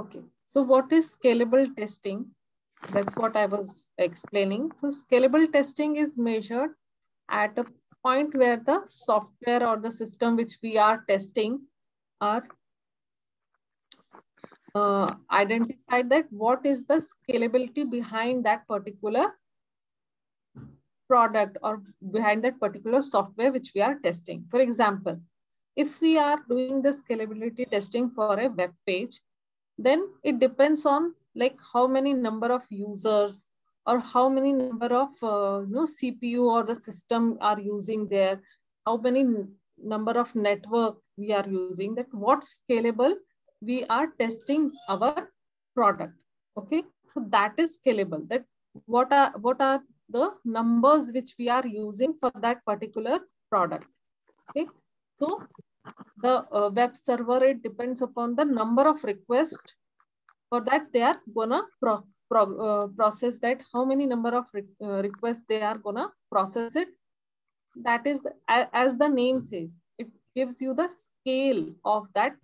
Okay. So what is scalable testing? That's what I was explaining. So scalable testing is measured at a point where the software or the system which we are testing are identified that what is the scalability behind that particular product or behind that particular software which we are testing. For example, if we are doing the scalability testing for a web page, then it depends on like how many number of users or how many number of CPU or the system are using there, how many number of network we are using, that what scalable we are testing our product. Okay, so that is scalable, that what are the numbers which we are using for that particular product. Okay, so the web server, it depends upon the number of requests. For that they are gonna process that, how many number of requests they are gonna process it. That is, as the name says, it gives you the scale of that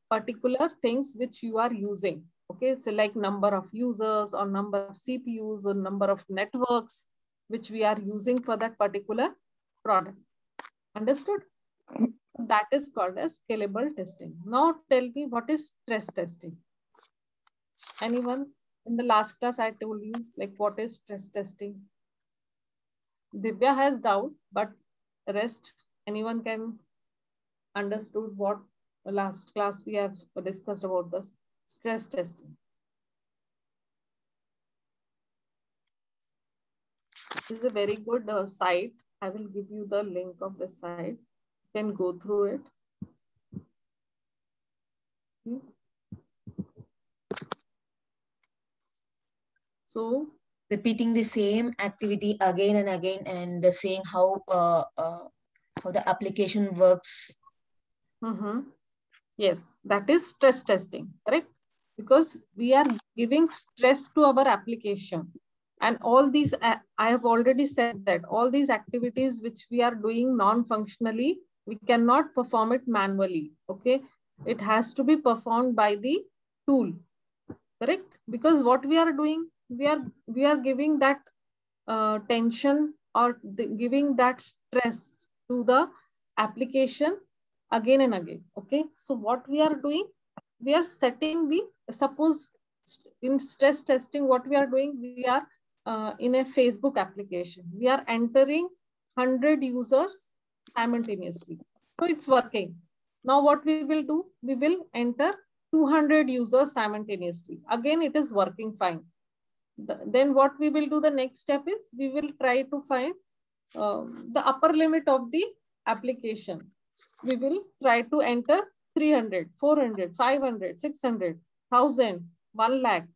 particular things which you are using. Okay, so like number of users or number of CPUs or number of networks which we are using for that particular product. Understood? That is called as scalable testing. Now tell me, what is stress testing? Anyone? In the last class I told you like what is stress testing. Divya has doubt, but rest, anyone can understood what last class we have discussed about the stress testing. This is a very good site. I will give you the link of the site. You can go through it. So repeating the same activity again and again and seeing how the application works. Yes, that is stress testing, correct? Because we are giving stress to our application. And all these, I have already said that all these activities which we are doing non-functionally, we cannot perform it manually. Okay, it has to be performed by the tool, correct? Because what we are doing, we are giving that tension or giving that stress to the application again and again. Okay, so what we are doing, we are setting the, suppose in stress testing, what we are doing, we are in a Facebook application, we are entering 100 users simultaneously. So it's working. Now what we will do, we will enter 200 users simultaneously. Again, it is working fine. Then what we will do, the next step is we will try to find the upper limit of the application. We will try to enter 300, 400, 500, 600, 1000, 1 lakh.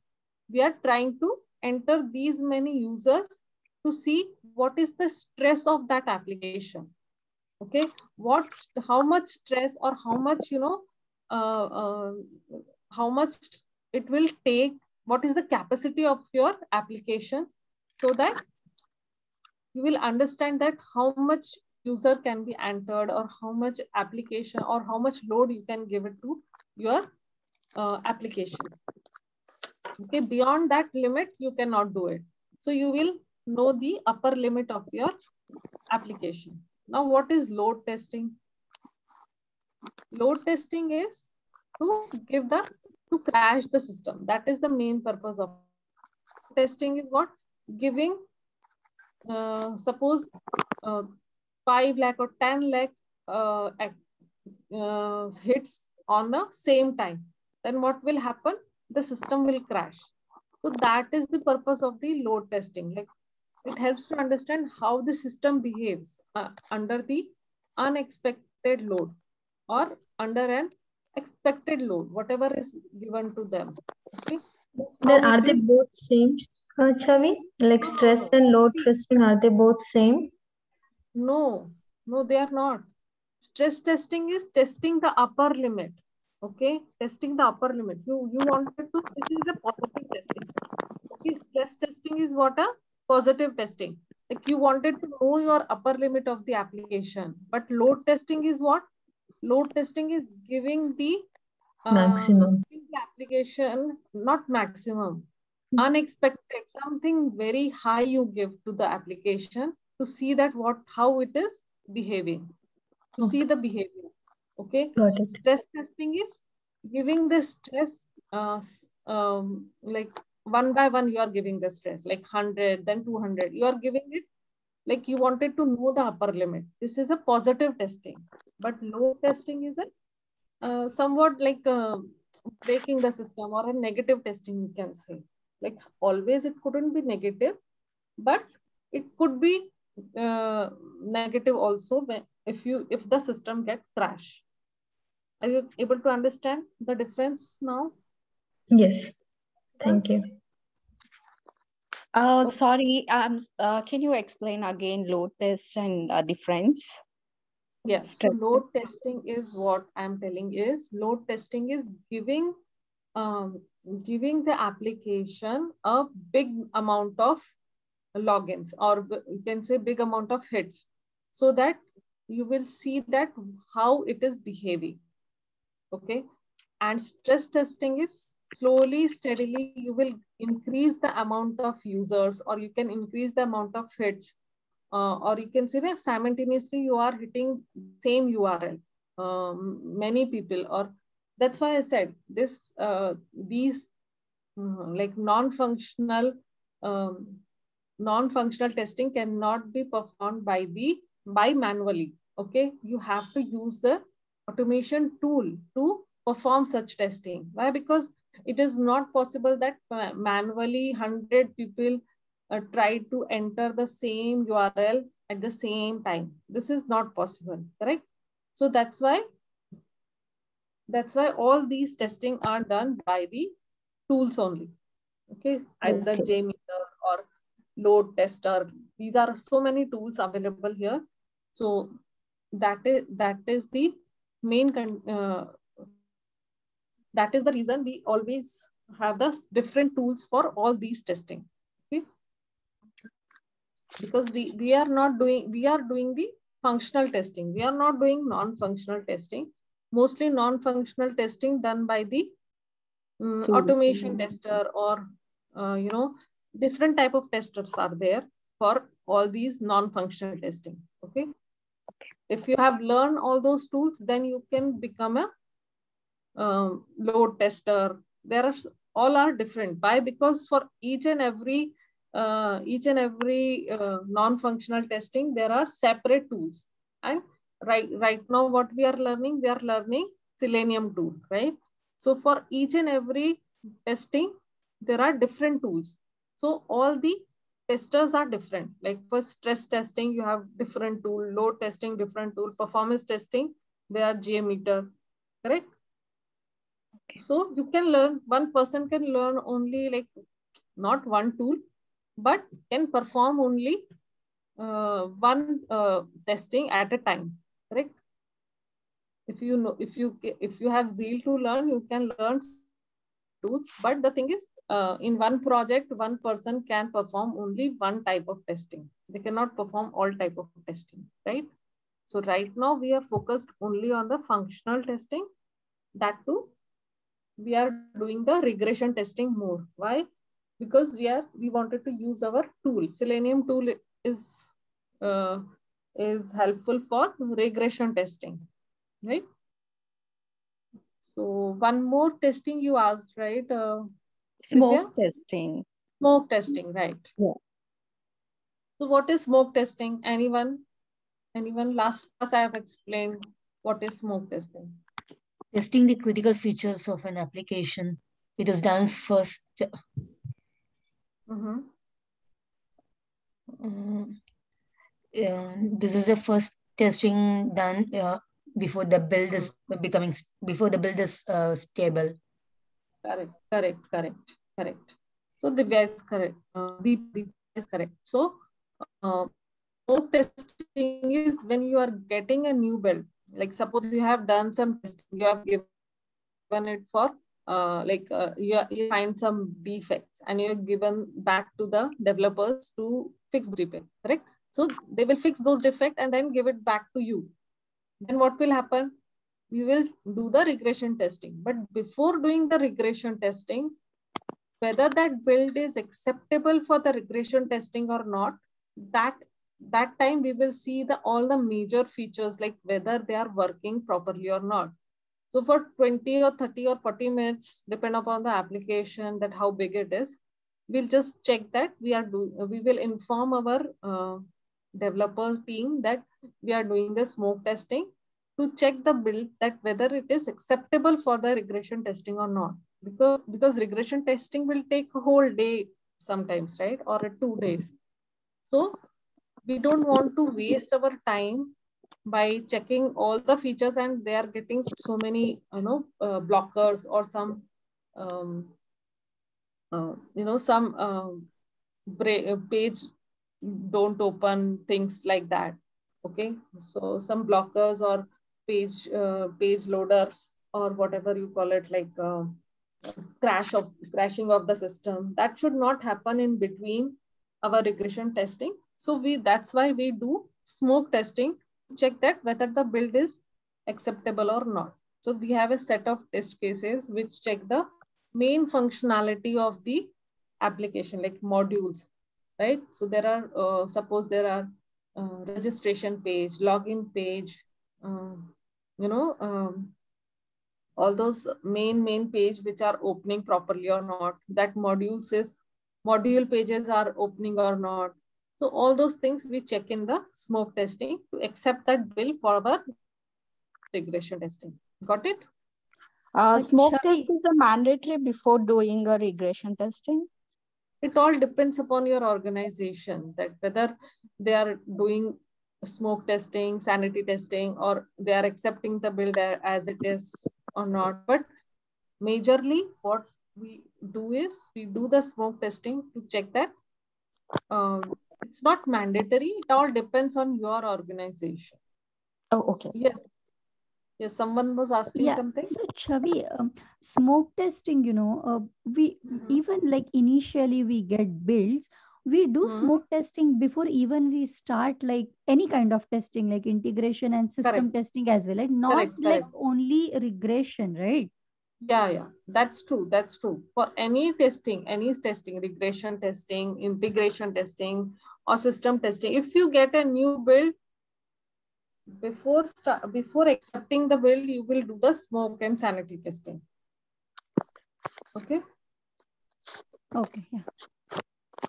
We are trying to enter these many users to see what is the stress of that application. Okay, how much stress or how much, how much it will take, what is the capacity of your application, so that you will understand that how much user can be entered or how much application or how much load you can give it to your application. Okay, beyond that limit, you cannot do it. So you will know the upper limit of your application. Now, what is load testing? Load testing is to crash the system. That is the main purpose of testing. Is what? Giving, suppose 5 lakh or 10 lakh hits on the same time. Then what will happen? The system will crash. So that is the purpose of the load testing. Like, it helps to understand how the system behaves under the unexpected load or under an expected load, whatever is given to them. Okay. Then are they both same, Chavi? Like stress and load testing, are they both same? No, they are not. Stress testing is testing the upper limit. Okay, testing the upper limit. You wanted to, this is a positive testing. Okay, stress testing is what? A positive testing. Like you wanted to know your upper limit of the application. But load testing is what? Load testing is giving the maximum. The application, not maximum, unexpected, something very high you give to the application to see that how it is behaving, to see the behavior. Okay. Got it. Stress testing is giving the stress, like one by one, you are giving the stress, like 100, then 200. You are giving it like you wanted to know the upper limit. This is a positive testing, but load testing is a somewhat like breaking the system, or a negative testing, you can say. Like always, it couldn't be negative, but it could be negative also if the system get crash. Are you able to understand the difference now? Yes. Thank you. Okay. Sorry, can you explain again load test and difference? Yes. So load testing is what I'm telling is load testing is giving the application a big amount of logins, or you can say big amount of hits, so that you will see that how it is behaving. Okay. And stress testing is slowly, steadily, you will increase the amount of users, or you can increase the amount of hits, or you can say that simultaneously you are hitting same URL, many people, or that's why I said this, these like non-functional testing cannot be performed by manually. Okay. You have to use the automation tool to perform such testing. Why? Because it is not possible that manually 100 people try to enter the same URL at the same time. This is not possible, correct? So that's why all these testing are done by the tools only. Okay, either Okay. JMeter or load tester. These are so many tools available here. So that is the main that is the reason we always have the different tools for all these testing. Okay, because we are doing the functional testing. We are not doing non-functional testing. Mostly non-functional testing done by the automation tester, or different type of testers are there for all these non-functional testing. Okay. If you have learned all those tools, then you can become a load tester. There are all are different. Why? Because for each and every non-functional testing, there are separate tools. And right now, what we are learning Selenium tool, right? So for each and every testing, there are different tools. So all the testers are different. Like for stress testing, you have different tool. Load testing, different tool. Performance testing, they are JMeter, correct? Okay. So you can learn, one person can learn only like not one tool, but can perform only one testing at a time, correct? If you have zeal to learn, you can learn tools. But the thing is, in one project, one person can perform only one type of testing. They cannot perform all type of testing, right? So right now we are focused only on the functional testing. That too, we are doing the regression testing more. Why? Because we wanted to use our tool. Selenium tool is helpful for regression testing, right? So one more testing you asked, right? Smoke testing. Smoke testing, right? Yeah. So what is smoke testing? Anyone? Last class I have explained what is smoke testing. Testing the critical features of an application. It is done first. This is the first testing done before the build is stable. Correct. So Divya is correct. Divya is correct. So smoke testing is when you are getting a new build. Like suppose you have done some testing, you have given it for you find some defects and you're given back to the developers to fix the defect, correct? So they will fix those defects and then give it back to you. Then what will happen? we will do the regression testing. But before doing the regression testing, whether that build is acceptable for the regression testing or not, that time we will see all the major features, like whether they are working properly or not. So for 20 or 30 or 40 minutes, depend upon the application, that how big it is, we'll just check that we will inform our developer team that we are doing the smoke testing to check the build, that whether it is acceptable for the regression testing or not. Because regression testing will take a whole day sometimes, right? Or 2 days. So we don't want to waste our time by checking all the features and they are getting so many, blockers or some, some page don't open, things like that. Okay, so some blockers or page loaders or whatever you call it, like crashing of the system, that should not happen in between our regression testing. So that's why we do smoke testing to check that whether the build is acceptable or not. So we have a set of test cases which check the main functionality of the application, like modules, right? So there are, suppose there are registration page, login page, all those main page which are opening properly or not, that module pages are opening or not. So all those things we check in the smoke testing to accept that build for our regression testing. Got it? Smoke test is a mandatory before doing a regression testing? It all depends upon your organization, that whether they are doing smoke testing, sanity testing, or they are accepting the build as it is or not. But majorly what we do is we do the smoke testing to check that. It's not mandatory. It all depends on your organization. Oh, okay. Yes. Yes, someone was asking something. So Chavi, smoke testing, we even like initially we get builds, we do smoke testing before even we start like any kind of testing, like integration and system testing as well, like not like only regression, right? Yeah, that's true. That's true. For any testing, regression testing, integration testing, or system testing, if you get a new build, before accepting the build, you will do the smoke and sanity testing. Okay. Okay. Yeah.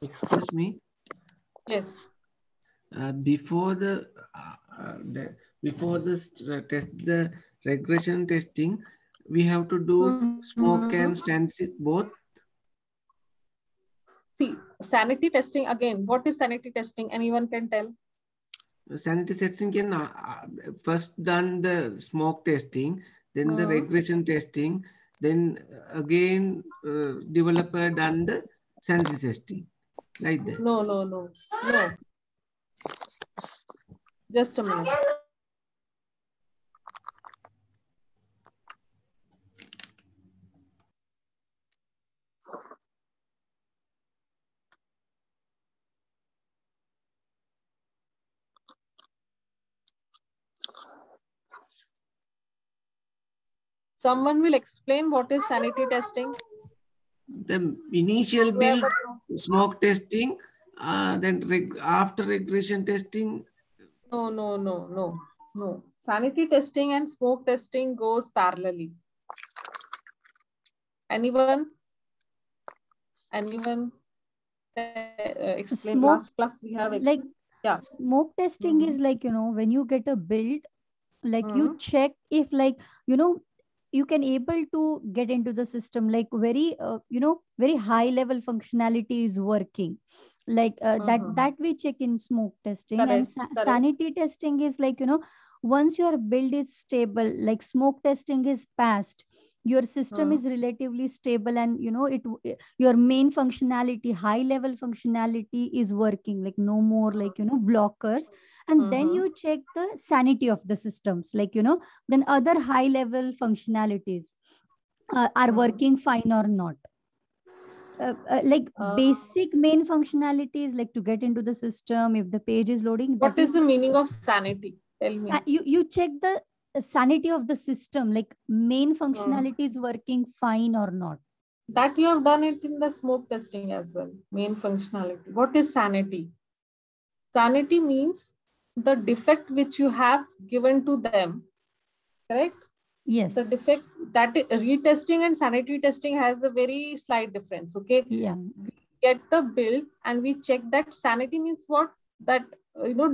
Excuse me. Yes. Before the regression testing, we have to do smoke and sanity both. See, sanity testing again. What is sanity testing? Anyone can tell? Sanity testing can first done the smoke testing, then the regression testing, then again developer done the sanity testing, like that. No. Just a minute. Someone will explain what is sanity testing. The initial build, smoke testing, then after regression testing. No. Sanity testing and smoke testing goes parallelly. Anyone explain? Last class we have explained. Like smoke testing is like, when you get a build, like you check if like, you can able to get into the system, like very, very high level functionality is working. Like that we check in smoke testing. Correct. And sanity testing is like, once your build is stable, like smoke testing is passed, your system is relatively stable, and your main functionality, high level functionality is working, like no more like blockers. And then you check the sanity of the systems, like then other high level functionalities are working fine or not. Basic main functionalities, like to get into the system, if the page is loading. What is the meaning of sanity? Tell me. You check the sanity of the system, like main functionality is working fine or not. That you have done it in the smoke testing as well. Main functionality. What is sanity? Sanity means the defect which you have given to them, correct? Yes. The defect, that retesting and sanity testing has a very slight difference. Okay. Yeah. We get the build and we check that sanity means what? That,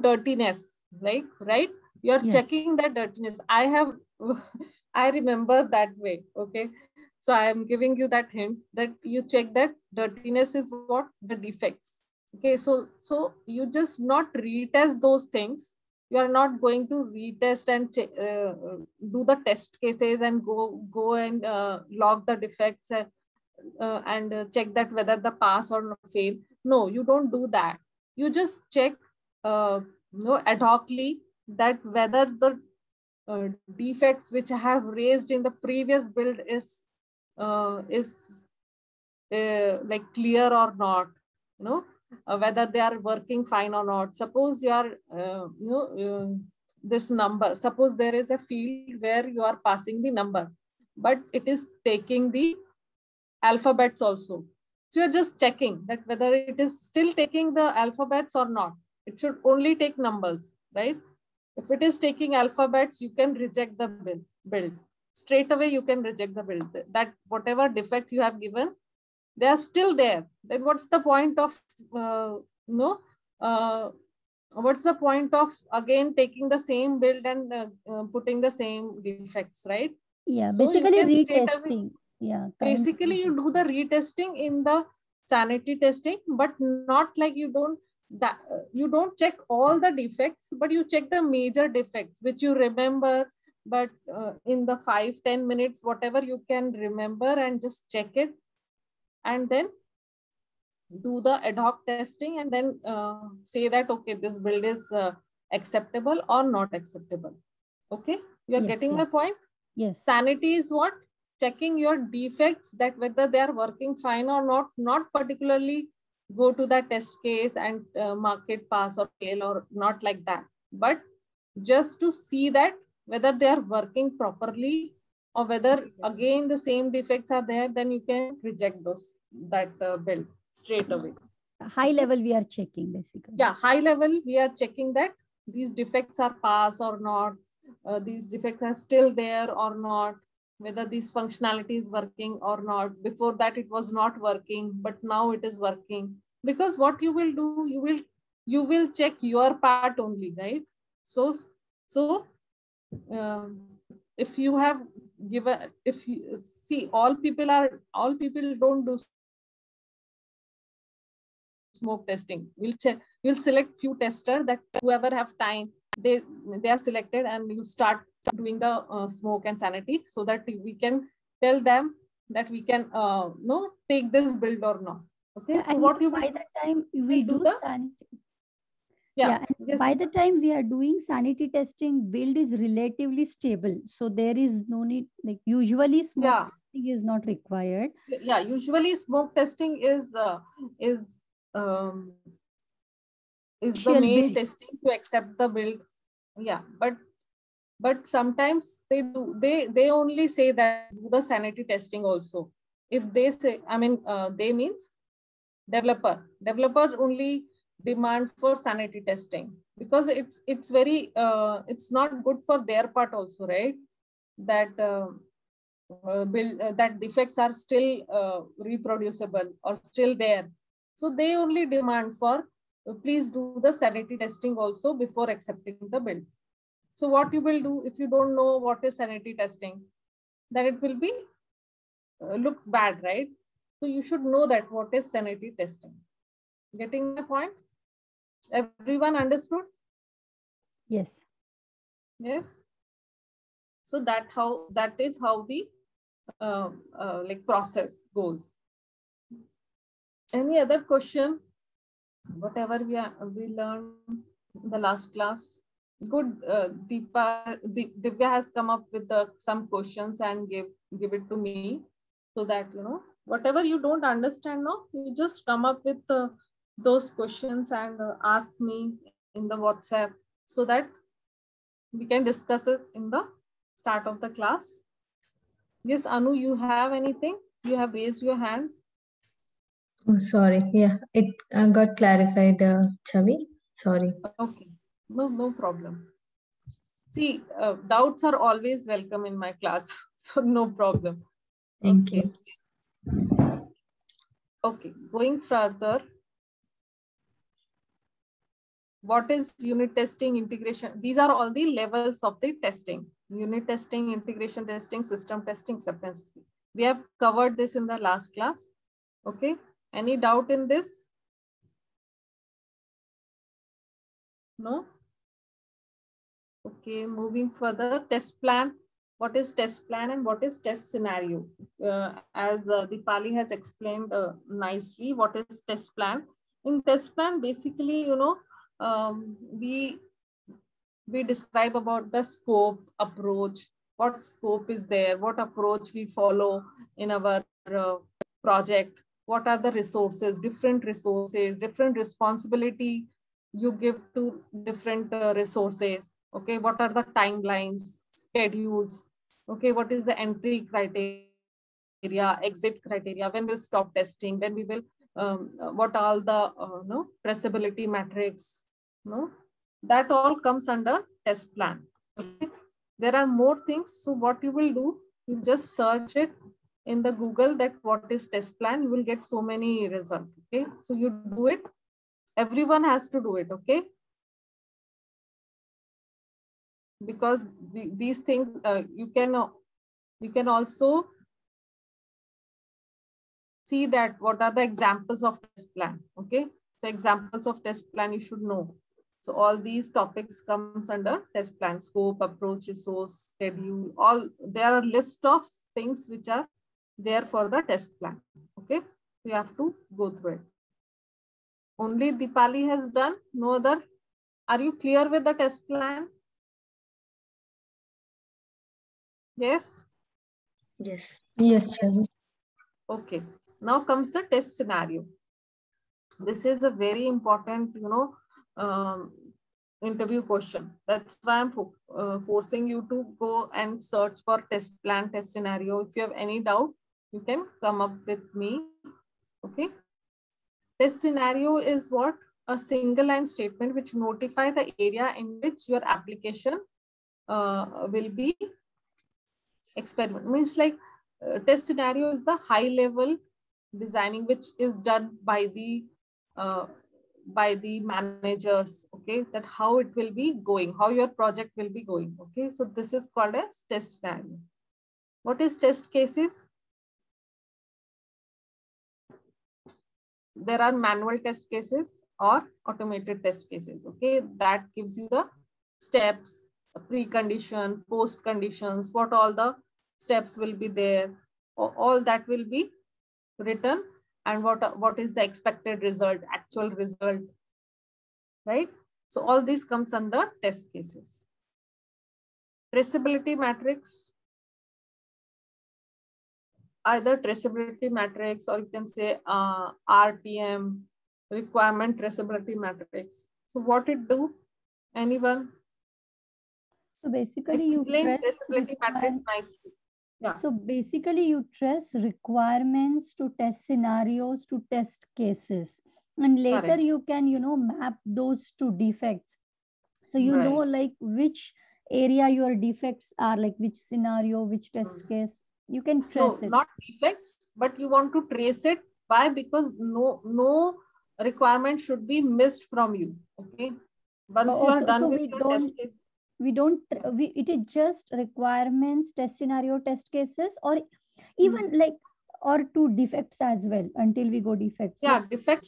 dirtiness, like, right? You're Yes. checking that dirtiness. I remember that way. Okay. So I am giving you that hint that you check that dirtiness is what? The defects. Okay. So you just not retest those things. You are not going to retest and do the test cases and go and log the defects and check that whether the pass or fail. No, you don't do that. You just check ad hocly that whether the defects which I have raised in the previous build is like clear or not, whether they are working fine or not. Suppose you are this number, suppose there is a field where you are passing the number, but it is taking the alphabets also. So you're just checking that whether it is still taking the alphabets or not. It should only take numbers, right? If it is taking alphabets, you can reject the build. Straight away, you can reject the build. That whatever defect you have given, they are still there. Then what's the point of, what's the point of again taking the same build and putting the same defects, right? Yeah, So basically retesting. Yeah. Basically, you do the retesting in the sanity testing, but not like you don't check all the defects, but you check the major defects which you remember. But in the 5-10 minutes, whatever you can remember, and just check it, and then do the ad hoc testing, and then say that okay, this build is acceptable or not acceptable. Okay, you're getting my point? Yes. Sanity is what? Checking your defects, that whether they are working fine or not particularly go to the test case and mark it pass or fail or not like that, but just to see that whether they are working properly or whether again the same defects are there, then you can reject that build straight away. High level we are checking basically. Yeah, high level we are checking that these defects are pass or not, these defects are still there or not, whether this functionality is working or not. Before that it was not working, but now it is working. Because what you will do, you will check your part only, right? So if you have given, if you see, all people don't do smoke testing. We'll select few testers, that whoever have time, they are selected, and you start doing the smoke and sanity, so that we can tell them that we can take this build or not. Okay, yeah, so what you by the time we do sanity. Yeah, and by the time we are doing sanity testing, build is relatively stable, so there is no need, like usually smoke testing is not required. Yeah, usually smoke testing is the main testing to accept the build. Yeah, but sometimes they only say that do the sanity testing also. If they say, they means developer only demand for sanity testing, because it's very it's not good for their part also, right? That that defects are still reproducible or still there. So they only demand for please do the sanity testing also before accepting the build. So what you will do, if you don't know what is sanity testing, then it will be look bad, right? So you should know that what is sanity testing. Getting my point? Everyone understood? Yes. Yes. So that is how the like process goes. Any other question? Whatever we learned in the last class. Good. Divya has come up with some questions and give it to me, so that whatever you don't understand now, you just come up with those questions and ask me in the WhatsApp, so that we can discuss it in the start of the class? Yes, Anu, you have anything? You have raised your hand. Oh, sorry. Yeah, it got clarified, Chavi. Sorry. Okay, no problem. See, doubts are always welcome in my class, so no problem. Thank Okay. you. Okay, going further. What is unit testing, integration? These are all the levels of the testing. Unit testing, integration testing, system testing, acceptance. We have covered this in the last class. Okay, any doubt in this? No? Okay, moving further, test plan. What is test plan and what is test scenario? As Deepali has explained nicely, what is test plan? In test plan, basically, you know, we describe about the scope, approach, what scope is there, what approach we follow in our project, what are the resources, different responsibility you give to different resources. Okay, what are the timelines, schedules? Okay, what is the entry criteria, exit criteria, when we'll stop testing, when we will, what all the traceability metrics, that all comes under test plan. Okay? There are more things. So what you will do, you just search it in the Google that what is test plan, you will get so many results. Okay, so you do it. Everyone has to do it. Okay, because these things you can also see that what are the examples of test plan. Okay, so examples of test plan you should know. So all these topics comes under test plan: scope, approach, resource, schedule. All there are list of things which are there for the test plan. Okay, you have to go through it. Only Deepali has done, no other. Are you clear with the test plan? Yes. Yes. Yes, Chavi. Okay. Now comes the test scenario. This is a very important, interview question. That's why I'm forcing you to go and search for test plan, test scenario. If you have any doubt, you can come up with me. Okay. Test scenario is what? A single line statement which notify the area in which your application will be experiment. Means like test scenario is the high level designing which is done by the managers. Okay, that how it will be going, how your project will be going. Okay, so this is called as test scenario. What is test cases? There are manual test cases or automated test cases. Okay, that gives you the steps, precondition, post conditions, what all the steps will be there. All that will be written, and what is the expected result, actual result, right? So all this comes under test cases. Traceability matrix, either traceability matrix or you can say RTM, requirement traceability matrix. So what it do? Anyone? So basically explain traceability matrix nicely. Yeah. So basically you trace requirements to test scenarios to test cases, and later Correct. you can map those to defects. So you Right. know like which area your defects are, like which scenario, which test case. You can trace it. Not defects, but you want to trace it. Why? Because no requirement should be missed from you. Okay. Once you are done with your test case. It is just requirements, test scenario, test cases, or even like or to defects as well until we go defects. Yeah, defect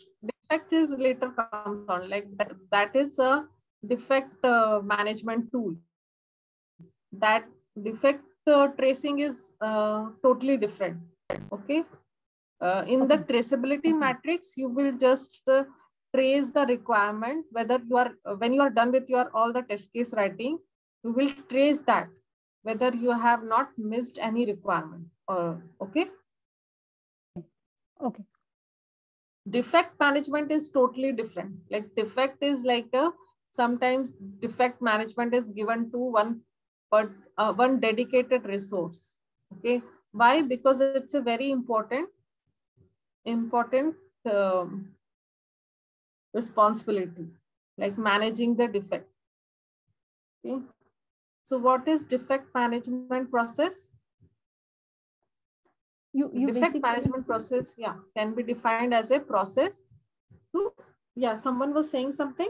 is later comes on, like that is a defect management tool. That defect tracing is totally different. Okay. In the traceability matrix, you will just trace the requirement, whether you are when you are done with your all the test case writing, you will trace that whether you have not missed any requirement. Okay. Okay. Defect management is totally different. Like defect is like sometimes defect management is given to one one dedicated resource. Okay, why? Because it's a very important responsibility, like managing the defect. Okay, so what is defect management process? Defect management process, yeah, can be defined as a process to, yeah, someone was saying something.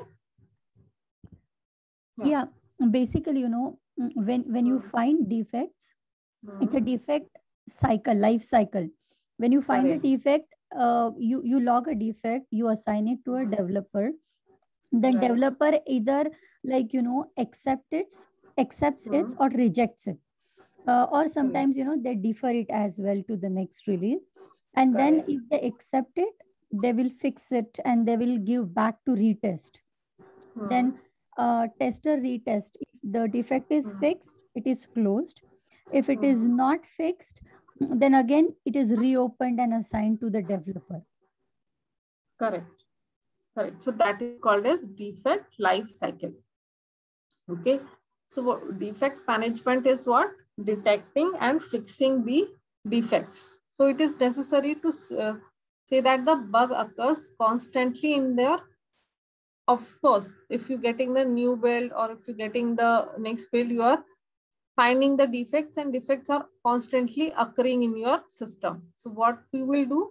Yeah, basically, you know, when you find defects, it's a defect cycle, life cycle. When you find a defect, you log a defect, you assign it to a developer. Then developer either, like, you know, accepts it or rejects it. Or sometimes, you know, they defer it as well to the next release. And then if they accept it, they will fix it and they will give back to retest. Then tester retest. If the defect is fixed, it is closed. If it is not fixed, then again it is reopened and assigned to the developer. Correct. So that is called as defect life cycle. Okay. So what defect management is? What? Detecting and fixing the defects. So it is necessary to say that the bug occurs constantly in there. Of course, if you're getting the new build or if you're getting the next build, you are finding the defects, and defects are constantly occurring in your system. So what we will do?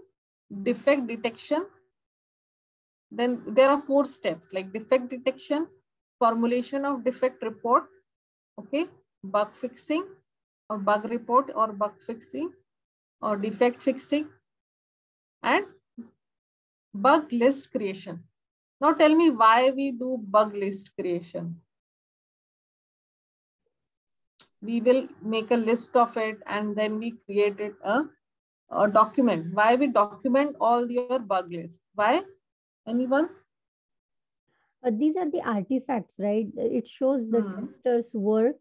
Defect detection. Then there are 4 steps, like defect detection, formulation of defect report, okay, bug fixing or bug report or bug fixing or defect fixing, and bug list creation. Now tell me why we do bug list creation. We will make a list of it and then we created a document. Why we document all your bug list? Why? Anyone? These are the artifacts, right? It shows the tester's work.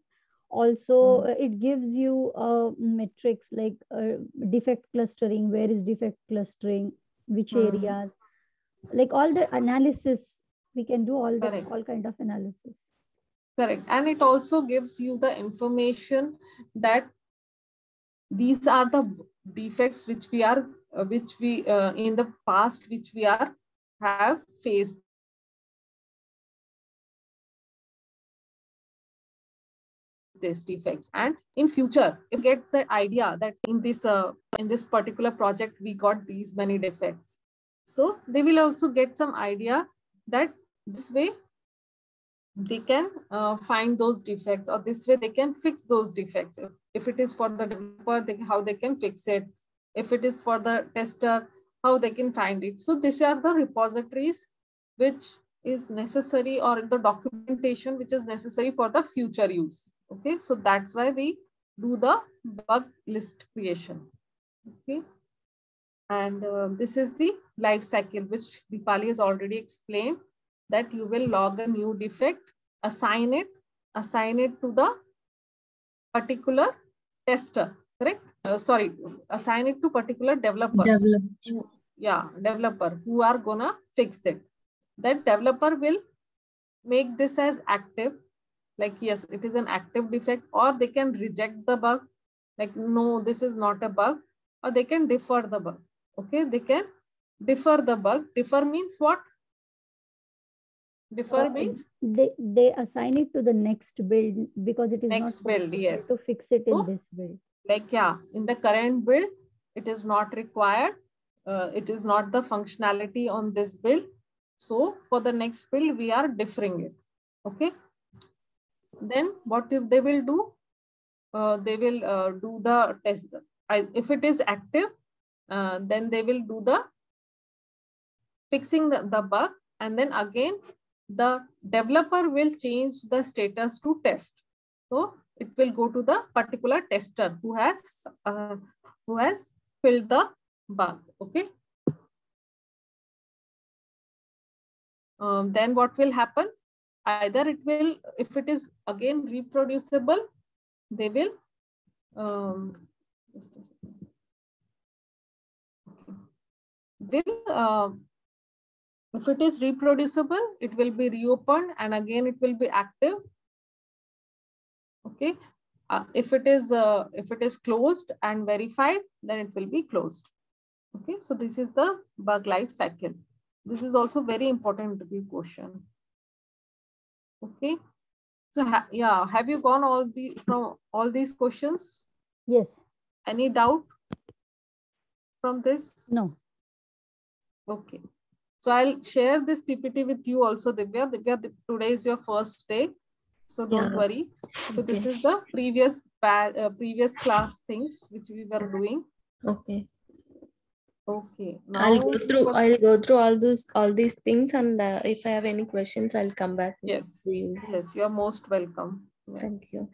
Also, it gives you metrics like defect clustering. Where is defect clustering? Which areas? Like all the analysis, we can do all kind of analysis. Correct. And it also gives you the information that these are the defects which we are, in the past, which we have faced. These defects, and in future you get the idea that in this particular project we got these many defects, so they will also get some idea that this way they can find those defects, or this way they can fix those defects. If it is for the developer, how they can fix it. If it is for the tester, how they can find it. So these are the repositories which is necessary, or the documentation which is necessary for the future use. Okay, so that's why we do the bug list creation. Okay, and this is the life cycle which Deepali has already explained, that you will log a new defect, assign it to the particular tester, correct? Assign it to particular developer. Developer who are gonna fix it. That developer will make this as active, like yes, it is an active defect, or they can reject the bug, like no, this is not a bug, or they can defer the bug. Okay, they can defer the bug. Defer means what? Defer means they assign it to the next build because it is next not build, yes, to fix it in this build. Like in the current build, it is not required. It is not the functionality on this build. So for the next build, we are deferring it. Okay. Then what if they will do? They will do the test. If it is active, then they will do the fixing the bug, and then again the developer will change the status to test. So it will go to the particular tester who has filled the bug. Okay. Then what will happen? Either it will, if it is again reproducible, they will if it is reproducible, it will be reopened and again it will be active. Okay, If it is closed and verified, then it will be closed. Okay, so this is the bug life cycle. This is also very important interview question. Okay, so yeah, have you gone from all these questions? Yes. Any doubt from this? No. Okay, so I'll share this PPT with you also, Divya. Divya, today is your first day, so don't worry. So this is the previous class things which we were doing. Okay. Okay. Now I'll go through all these things, and if I have any questions, I'll come back. Yes. To you. Yes, you're most welcome. Yeah. Thank you.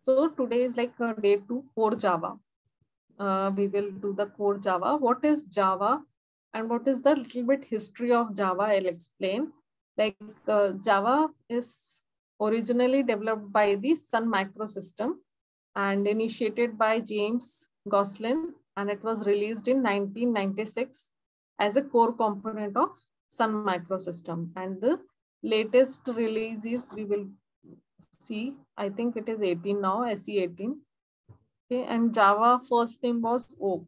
So today is like day 2, core Java. We will do the core Java. What is Java and what is the little bit history of Java? I'll explain. Like Java is originally developed by the Sun Microsystem and initiated by James Gosselin, and it was released in 1996 as a core component of Sun Microsystem. And the latest releases we will see, I think it is 18 now, SE 18. Okay, and Java first name was Oak.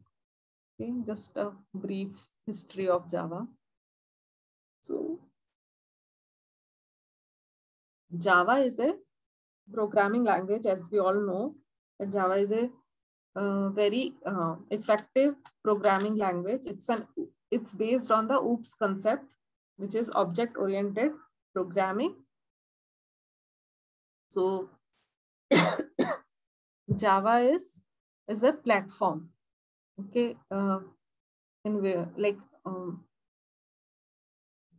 Okay, just a brief history of Java. So Java is a programming language, as we all know. That Java is a very effective programming language. It's based on the OOPS concept, which is object-oriented programming. So Java is a platform. Okay, in where like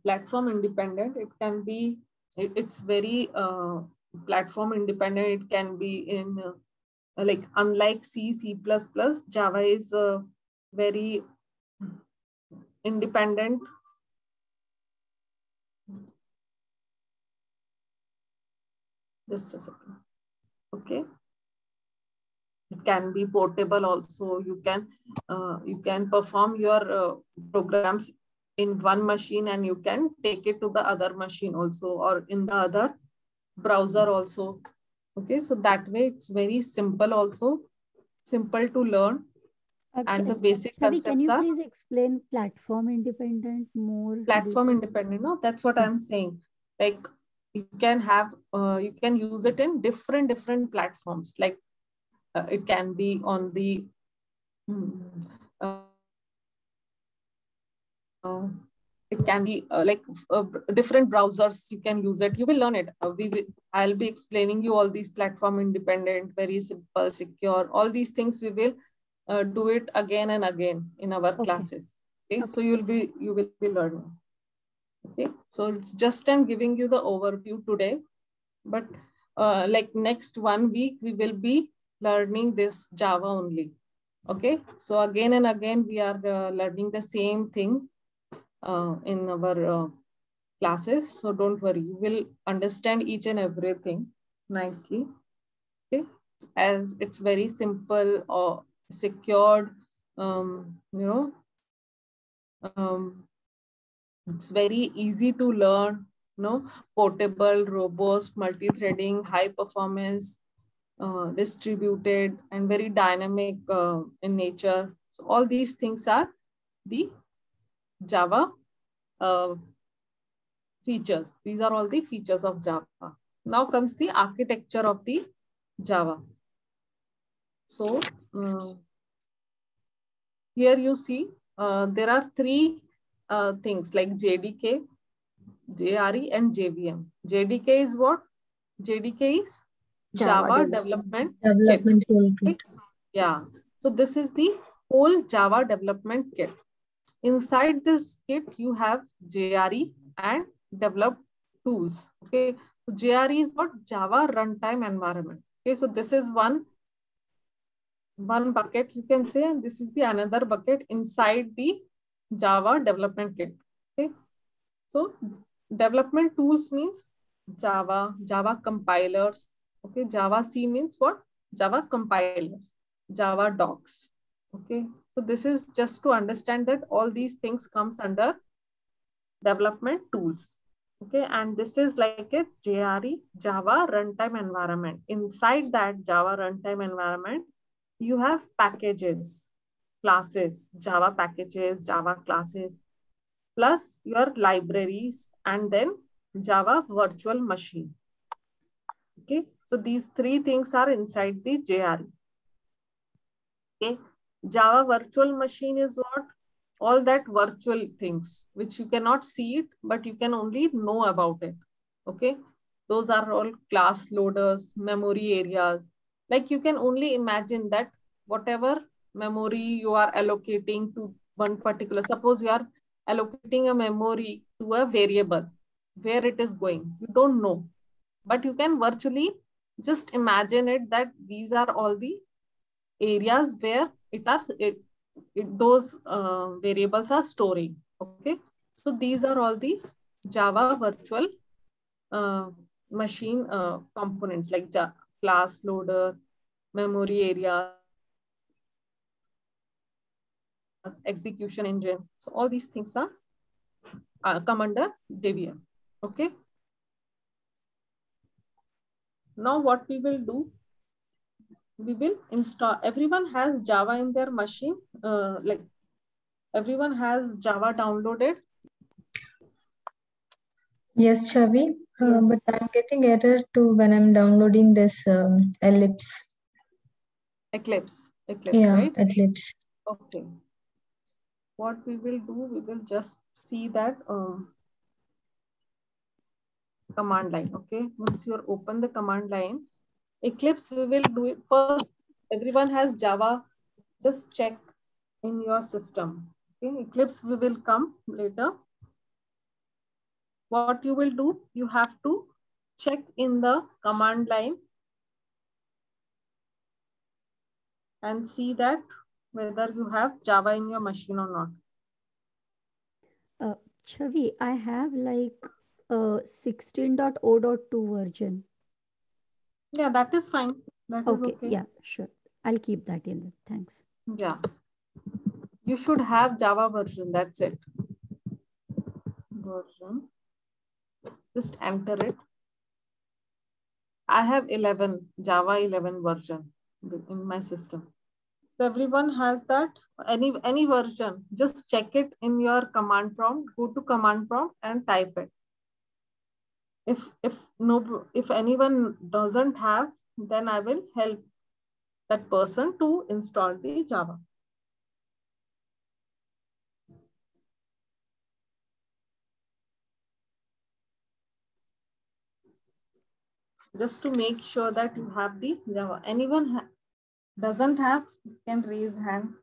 platform independent. It can be. It's very platform independent. It can be in like unlike C, C++, Java is very independent. Just a second. Okay. It can be portable also. You can perform your programs in one machine and you can take it to the other machine also, or in the other browser also. Okay, so that way it's very simple also, simple to learn. And the basic concepts can you are please explain platform independent more? Platform independent, no? That's what I'm saying. Like you can have, you can use it in different platforms. Like it can be on the it can be like different browsers. You can use it. You will learn it. I'll be explaining you all these platform independent, very simple, secure. All these things we will do it again and again in our classes. Okay, so you will be learning. Okay, so it's just I'm giving you the overview today, but like next 1 week we will be learning this Java only. Okay, so again and again we are learning the same thing in our classes. So don't worry, you will understand each and everything nicely. Okay, as it's very simple or secured, it's very easy to learn, portable, robust, multi-threading, high performance, distributed, and very dynamic in nature. So all these things are the Java features. These are all the features of Java. Now comes the architecture of the Java. So here you see there are 3 things like JDK, JRE, and JVM. JDK is what? JDK is Java Development Kit. Yeah. So this is the whole Java Development Kit. Inside this kit, you have JRE and developed tools. Okay. So JRE is what? Java Runtime Environment. Okay. So this is one bucket, you can say, and this is the another bucket inside the Java Development Kit. Okay. So development tools means Java compilers. Okay. Java C means what? Java compilers, Java docs. Okay. So this is just to understand that all these things comes under development tools. Okay, and this is like a JRE, Java Runtime Environment. Inside that Java Runtime Environment, you have packages, classes, Java packages, Java classes, plus your libraries, and then Java virtual machine. Okay, so these three things are inside the JRE. Okay, Java virtual machine is what? All that virtual things which you cannot see it, but you can only know about it. Okay, those are all class loaders, memory areas. Like you can only imagine that whatever memory you are allocating to one particular, suppose you are allocating a memory to a variable, where it is going, you don't know, but you can virtually just imagine it that these are all the areas where those variables are storing. Okay, so these are all the Java virtual machine components like class loader, memory areas, execution engine. So all these things are come under JVM. Okay. Now what we will do, we will install, everyone has Java in their machine, like everyone has Java downloaded. Yes, Chavi. Yes. But I'm getting error too when I'm downloading this Eclipse. Eclipse, Yeah, right? Eclipse. Okay. What we will do, we will just see that command line. Okay. Once you open the command line, Eclipse, we will do it first. Everyone has Java. Just check in your system. Okay. Eclipse, we will come later. What you will do, you have to check in the command line and see that whether you have Java in your machine or not. Chavi, I have like 16.0.2 version. Yeah, that is fine. That is okay. Yeah, sure. I'll keep that in there. Thanks. Yeah. You should have Java version. That's it. Version. Just enter it. I have 11, Java 11 version in my system. So everyone has that, any version, just check it in your command prompt, go to command prompt and type it. If anyone doesn't have, then I will help that person to install the Java. Just to make sure that you have the Java. Anyone doesn't have, can raise hand.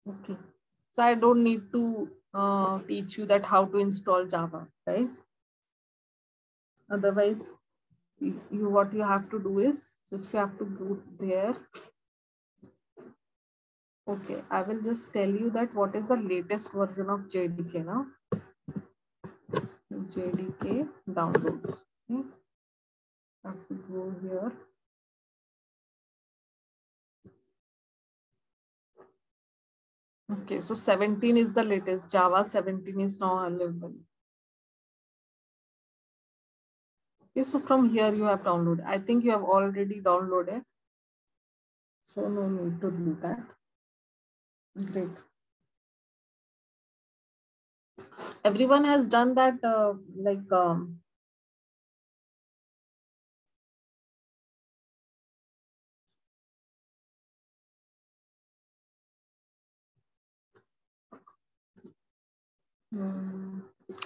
Okay, so I don't need to teach you that how to install Java, right? Otherwise, what you have to do is just you have to go there. Okay, I will just tell you that what is the latest version of JDK now. JDK downloads. Okay. I have to go here. Okay, so 17 is the latest. Java 17 is now available. Okay, so from here you have downloaded. I think you have already downloaded. So no need to do that. Great. Everyone has done that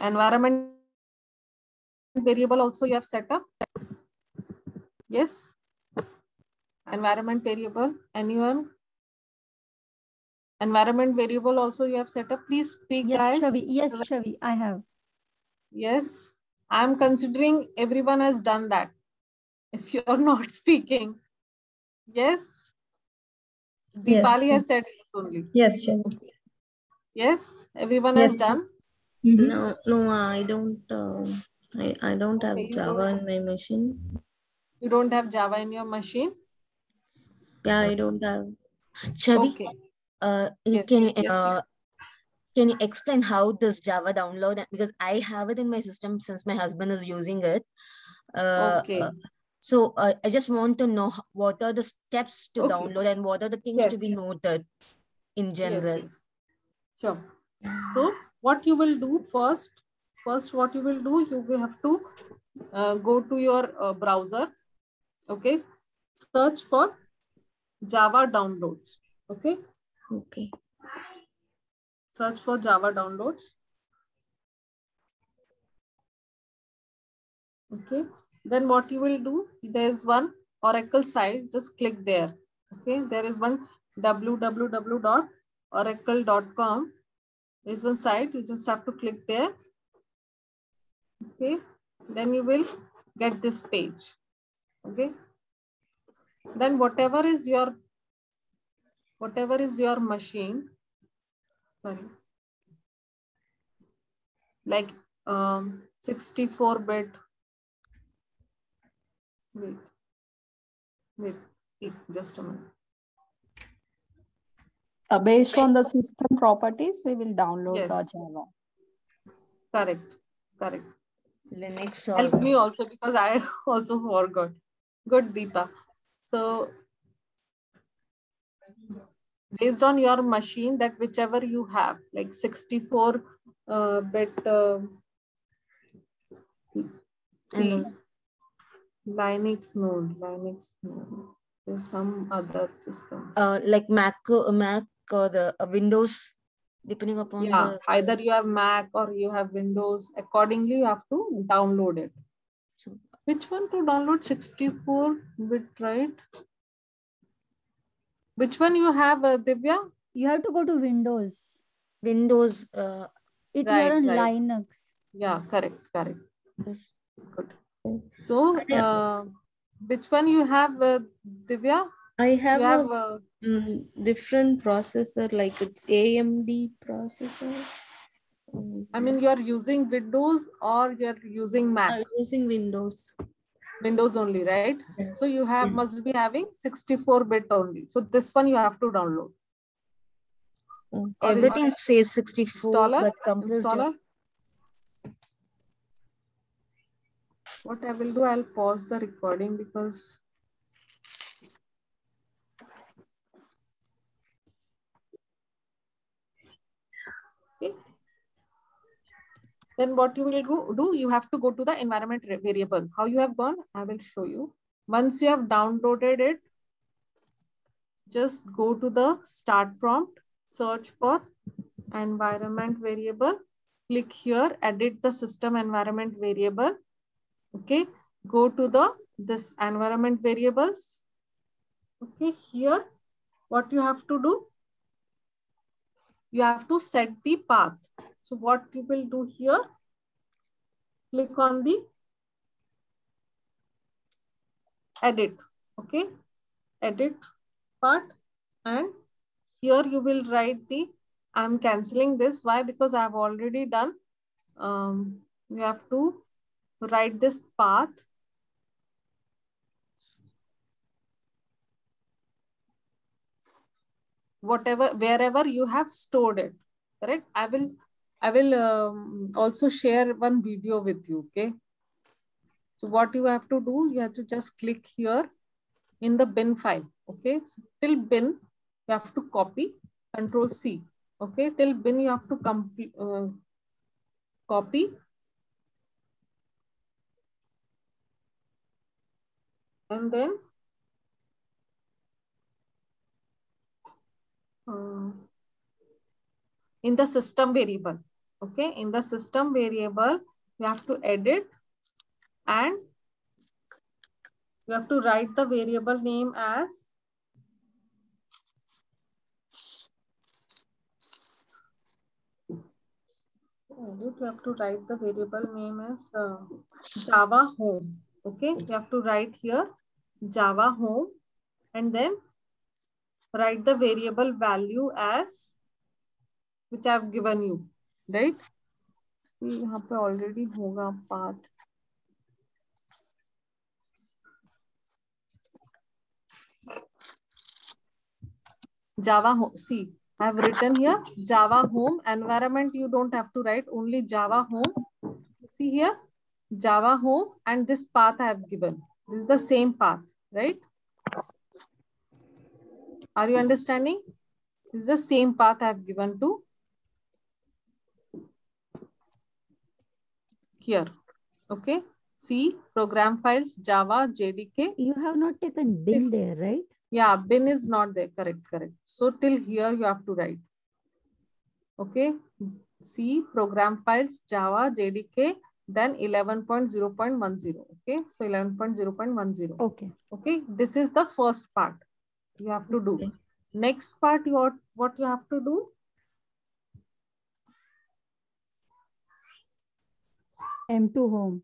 environment variable also you have set up. Yes. Environment variable, anyone? Environment variable also you have set up. Please speak, yes, guys. Chavi. Yes, Chavi, I have. Yes, I'm considering everyone has done that. If you're not speaking. Yes. Deepali has said yes only. Yes, Chavi. Yes, everyone Yes, has done. No, I don't. I don't have Java in my machine. You don't have Java in your machine? Yeah, I don't have. Chavi, Okay. Yes, can yes, you yes. can you explain how this Java download? Because I have it in my system since my husband is using it. Okay. So I just want to know what are the steps to Okay. download and what are the things to be Yes. noted in general. Yes. Sure. So what you will do first what you will do, you will have to go to your browser. Okay. Search for Java downloads. Okay. Okay. Search for Java downloads. Okay. Then what you will do, there is one Oracle site, just click there. Okay. There is one www.oracle.com. There's one site, you just have to click there. Okay. Then you will get this page. Okay. Then whatever is your machine, sorry, like 64-bit. Wait, just a minute. Based on the system properties, we will download Yes. the Java. Correct. Linux Help or me also, because I also forgot. Good, Deepa. So based on your machine, that whichever you have, like 64-bit Linux node. There's some other system. like Mac or the Windows, depending upon the. Either you have Mac or you have Windows. Accordingly, you have to download it. So, which one to download? 64-bit, right? Which one you have, Divya? You have to go to Windows. Windows. If you are on Linux. Yeah, correct. Good. So, which one you have, Divya? I have you have a different processor, like it's AMD processor. I mean, you're using Windows or you're using Mac? I'm using Windows. Windows only, right? Yeah. So you have must be having 64-bit only. So this one you have to download. Everything says 64, installer, but compressed. Installer. What I will do, I'll pause the recording because okay. Then what you will do, you have to go to the environment variable. How you have gone, I will show you. Once you have downloaded it, just go to the start prompt, search for environment variable, click here, edit the system environment variable. Okay, go to this environment variables. Okay, here what you have to do, you have to set the path. So what you will do here, click on the edit. Okay, edit part, and here you will write the, I'm canceling this. Why? Because I have already done. You have to write this path. Wherever you have stored it, correct? I will also share one video with you. Okay. So what you have to do, you have to just click here in the bin file. Okay. So till bin, you have to copy, Control C. Okay. Till bin, you have to copy. And then in the system variable, okay, in the system variable, you have to edit and you have to write the variable name as you have to write the variable name as Java home. Okay, you have to write here Java home and then write the variable value as which I have given you, right? यहाँ पे already होगा path. Java home. See, I have written here Java home. Environment you don't have to write, only Java home. You see here Java home, and this path I have given. This is the same path, right? Are you understanding? This is the same path I have given to here. Okay. See, program files, Java, JDK. You have not taken bin there, right? Yeah, bin is not there. Correct, correct. So till here you have to write. Okay. See, program files, Java, JDK, then 11.0.10. Okay. So 11.0.10. Okay. Okay. This is the first part you have to do. Okay. Next part, what you have to do? M2 home.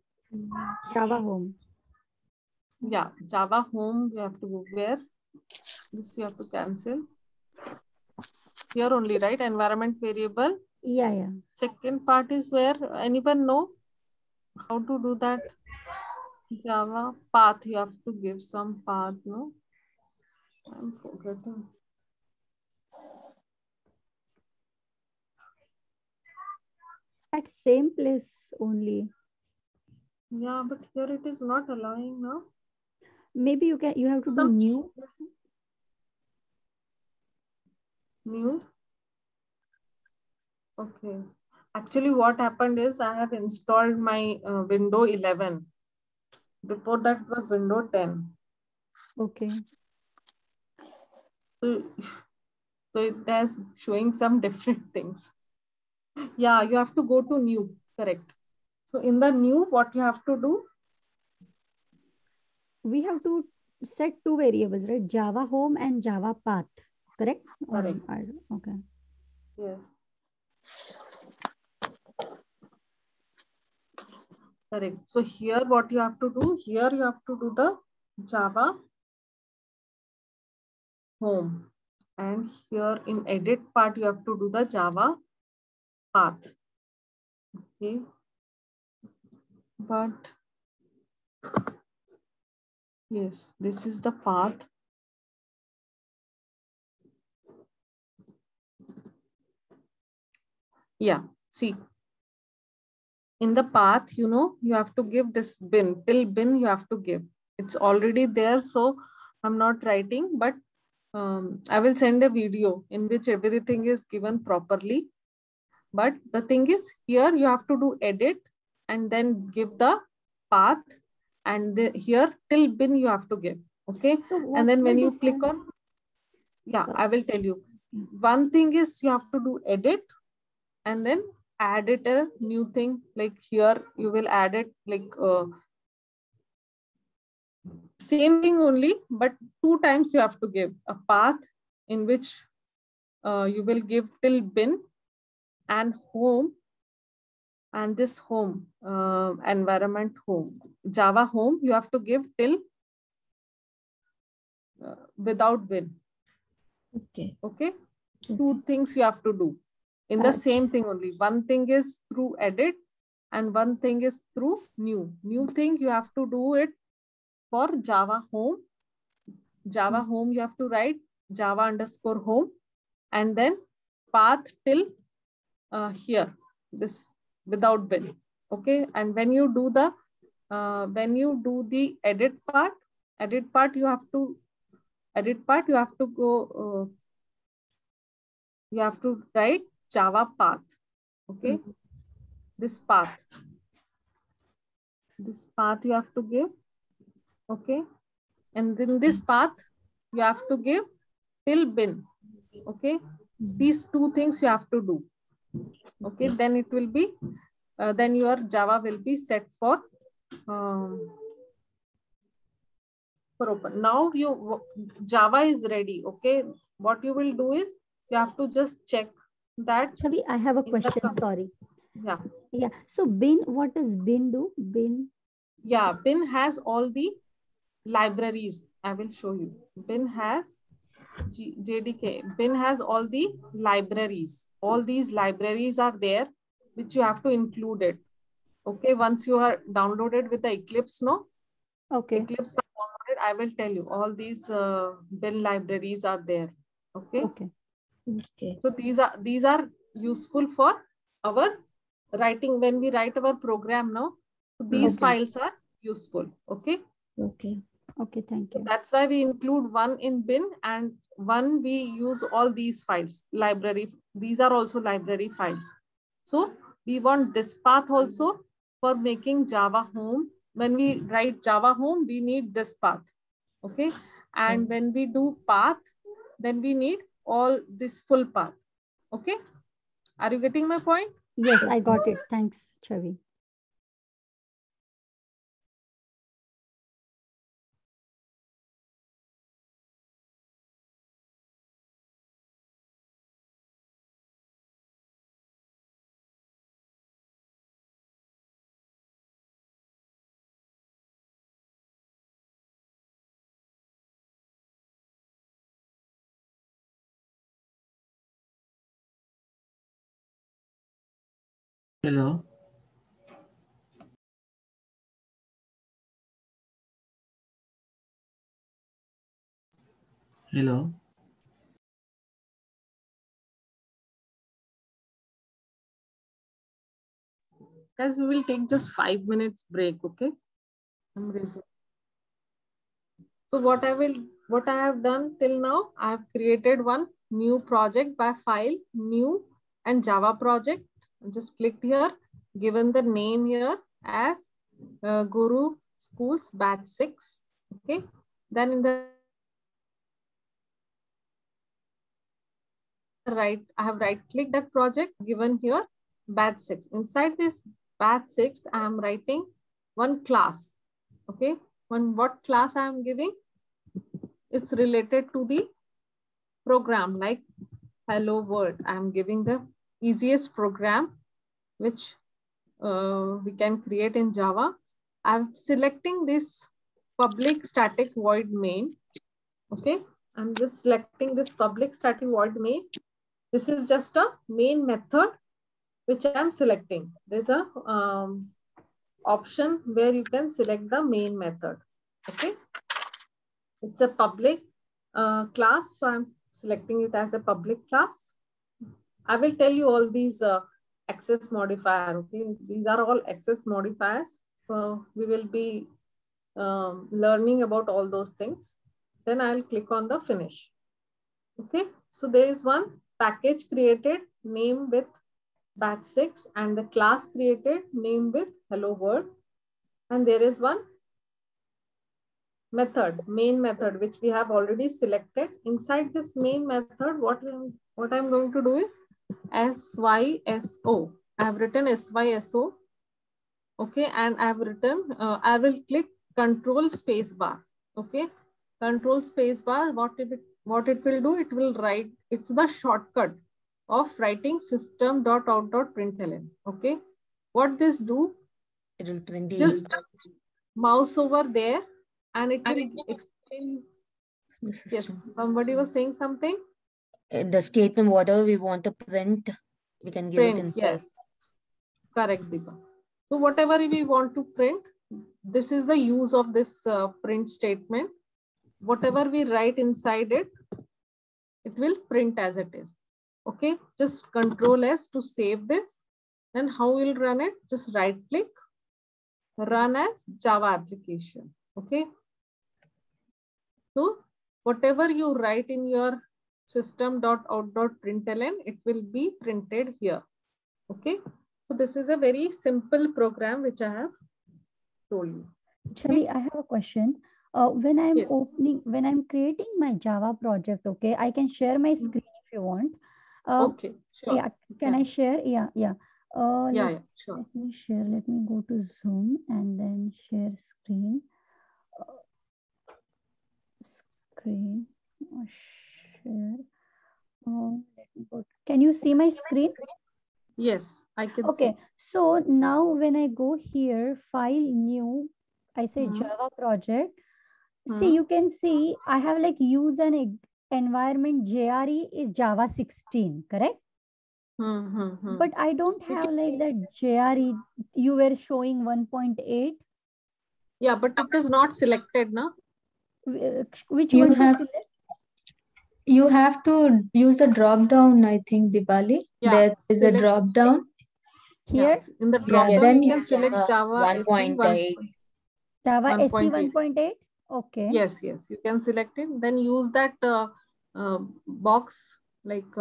Java home. Yeah, Java home, you have to go where? This you have to cancel. Here only, right? Environment variable. Yeah. Second part is where? Anyone know how to do that? Java path, you have to give some path, no? I'm forgetting. At same place only. Yeah, but here it is not allowing now. Maybe you have to do Some new. changes. New. Okay. Actually, what happened is I have installed my Windows 11. Before that it was Windows 10. Okay. So it has showing some different things. Yeah, you have to go to new, correct. So in the new, what you have to do? We have to set two variables, right? Java home and Java path, correct? Correct. Okay. Yes. Correct. So here what you have to do? Here you have to do the Java home. And here in edit part, you have to do the Java path. Okay. But yes, this is the path. Yeah, see. In the path, you have to give this bin. Till bin you have to give. It's already there, so I'm not writing, but I will send a video in which everything is given properly. But the thing is, here you have to do edit and then give the path, and here till bin you have to give. Okay. So and then when you difference? click on, yeah, I will tell you. One thing is you have to do edit and then add it a new thing. Like here you will add it like same thing only, but 2 times you have to give a path in which you will give till bin and home, and this home environment home Java home you have to give till without bin. Okay. Okay. 2 things you have to do in the same thing only. One thing is through edit and one thing is through new thing. You have to do it for Java home. Java home you have to write Java underscore home and then path till here, this without bin. Okay. And when you do the edit part you have to go you have to write Java path. Okay. This path you have to give. Okay. And then this path you have to give till bin. Okay. These 2 things you have to do. Okay. Then it will be then your Java will be set for open. Now Java is ready. Okay. What you will do is you have to just check that. Chavi, I have a question. Sorry. Yeah. Yeah. So bin, what does bin do? Bin. Yeah. Bin has all the libraries. I will show you. Bin has JDK. Bin has all the libraries. All these libraries are there, which you have to include it. Okay. Once you are downloaded with the Eclipse, no? Okay. Eclipse are downloaded. I will tell you all these bin libraries are there. Okay. Okay. Okay. So these are useful for our writing when we write our program now. So these files are useful. Okay. Okay. Okay, thank So you. that's why we include one in bin and one we use all these files. Library. These are also library files. So we want this path also for making Java home. When we write Java home, we need this path. Okay. And when we do path, then we need all this full path. Okay. Are you getting my point? Yes, I got it. Thanks, Chavi. Hello. Hello. Guys, we will take just 5 minutes break. Okay. So what I have done till now, I have created one new project by file, new and Java project. Just clicked here, given the name here as Guru Schools Batch 6. Okay. Then in the right, I have right clicked that project given here, Batch 6. Inside this Batch 6, I am writing one class. Okay. What class I am giving? It's related to the program like Hello World. I'm giving the easiest program which we can create in Java. I'm selecting this public static void main. Okay, I'm just selecting this public static void main. This is just a main method which I'm selecting. There's a option where you can select the main method. Okay, it's a public class, so I'm selecting it as a public class. I will tell you all these access modifier. Okay, these are all access modifiers. We will be learning about all those things. Then I'll click on the finish. Okay, so there is one package created, name with batch 6, and the class created, name with hello world. And there is one method, main method, which we have already selected. Inside this main method, what I'm going to do is SYSO. I have written SYSO. Okay, and I have written, I will click control space bar. Okay, control space bar, what it will do, it will write, it's the shortcut of writing system.out.println. Okay, what this do? It will print the just mouse over there and it will explain. Yes, somebody was saying something. The statement, whatever we want to print, we can give it in. Yes, correct, Deepa. So whatever we want to print, this is the use of this print statement. Whatever we write inside it, it will print as it is. Okay, just Control S to save this. Then how we'll run it? Just right click, run as Java application. Okay. So whatever you write in your system.out.println, it will be printed here. Okay. So this is a very simple program which I have told you. Chavi, I have a question. When I'm creating my Java project, okay, I can share my screen if you want. Okay, sure. Yeah, can I share? Yeah. Sure. Let me share. Let me go to Zoom and then share screen. Share. Let me go. Can you see my screen? Yes, I can see. Okay, so now when I go here, file new, I say Java project. See, you can see I have like use an environment JRE is Java 16, correct? But I don't have like that JRE. You were showing 1.8. Yeah, but it is not selected now. Which one to select? You have to use the drop down, I think, Dipali. Yeah, There is a select drop down. Here, yes. In the Yeah, drop down, then you can select Java SE 1.8. Java SE 1.8. 1.8. Okay. Yes, yes, you can select it. Then use that box like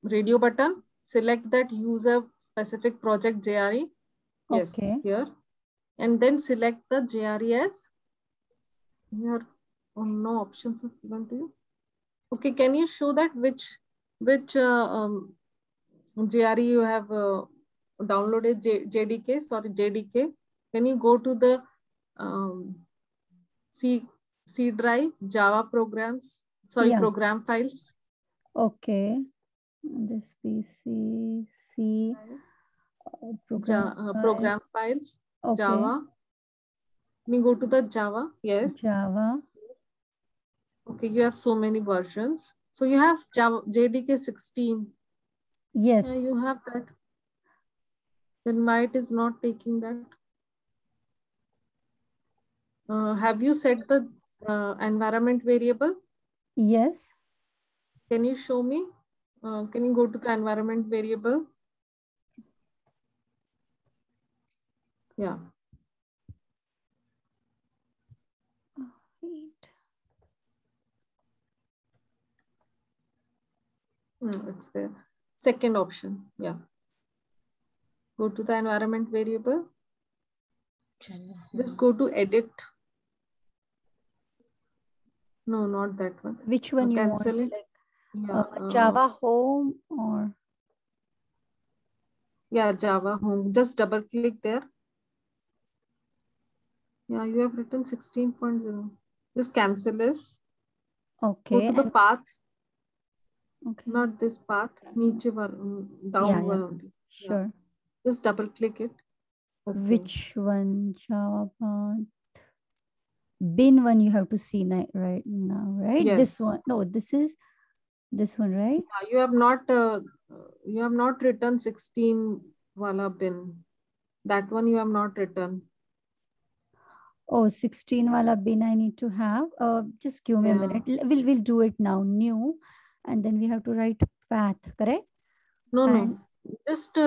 radio button. Select that user specific project JRE. Yes, Okay. here. And then select the JRE as here. Oh, no options are given to you. Okay, can you show that which JRE you have downloaded? JDK, sorry, JDK. Can you go to the C drive, Java programs, sorry, Yeah. program files? Okay. This PC, C, Program files, okay. Java. Can you go to the Java? Yes. Java. Okay, you have so many versions. So you have Java JDK 16. Yes. Yeah, you have that. Then why it is not taking that? Have you set the environment variable? Yes. Can you show me? Can you go to the environment variable? Yeah. Wait. It's there. Second option. Yeah. Go to the environment variable. Just go to edit. No, not that one. Which one you want? Cancel it. Like, Yeah. Java home or? Yeah, Java home. Just double click there. Yeah, you have written 16.0. Just cancel this. Okay. Go to the path. Okay. Not this path. Niche one, down one only. Sure. Yeah. Just double click it. Okay. Which one? Java path. Bin one you have to see right now, right? Yes. This one. No, this is this one, right? Yeah, you have not written 16 wala bin. That one you have not written. Oh, 16 wala bin I need to have. Just give me a minute. We'll do it now. New, and then we have to write path, correct? No. Just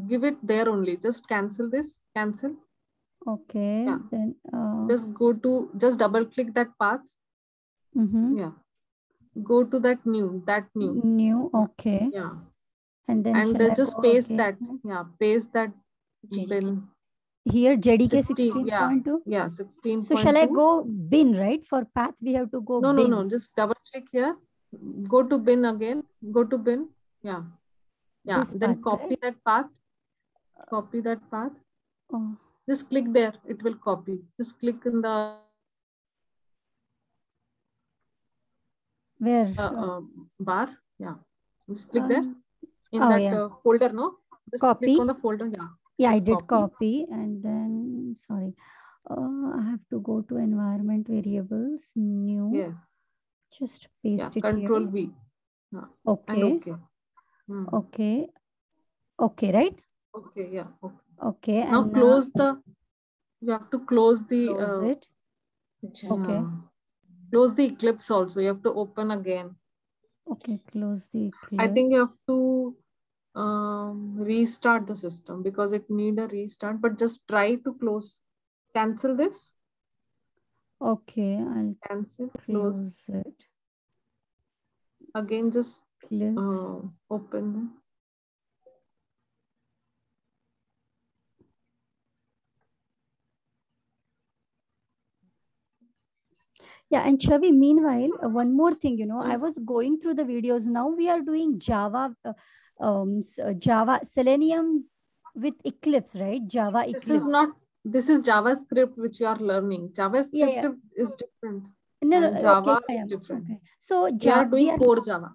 give it there only. Just cancel this. Cancel. Okay. Yeah. Then just double click that path. Yeah. Go to that new. New. Okay. Yeah. And then just paste that. Yeah. Paste that bin. Here JDK 16.2. Yeah. 16.2. So shall I go bin, right? For path we have to go bin. No. Just double click here. Go to bin again. Go to bin. Yeah. Yeah. This then path, copy that path. Copy that path. Oh. Just click there. It will copy. Just click in the where bar. Yeah. Just click there. In that folder, no? Just copy. Click on the folder. Yeah. Yeah, I did copy. And then, sorry. I have to go to environment variables. New. Yes. Just paste it Control here. V. Okay. And okay. Okay. Okay, right? Okay, yeah. Okay. Now and close you have to close the close it. Okay. Close the Eclipse also. You have to open again. Okay, close the Eclipse. I think you have to restart the system because it need a restart, but just try to cancel this. Okay, I'll cancel, close it. Again, just Eclipse. open. Yeah, and Chavi, meanwhile, one more thing, I was going through the videos. Now we are doing Java, Java Selenium with Eclipse, right? Java Eclipse. This is JavaScript which you are learning. JavaScript is different. No, Java is different. Okay. So we are doing core Java.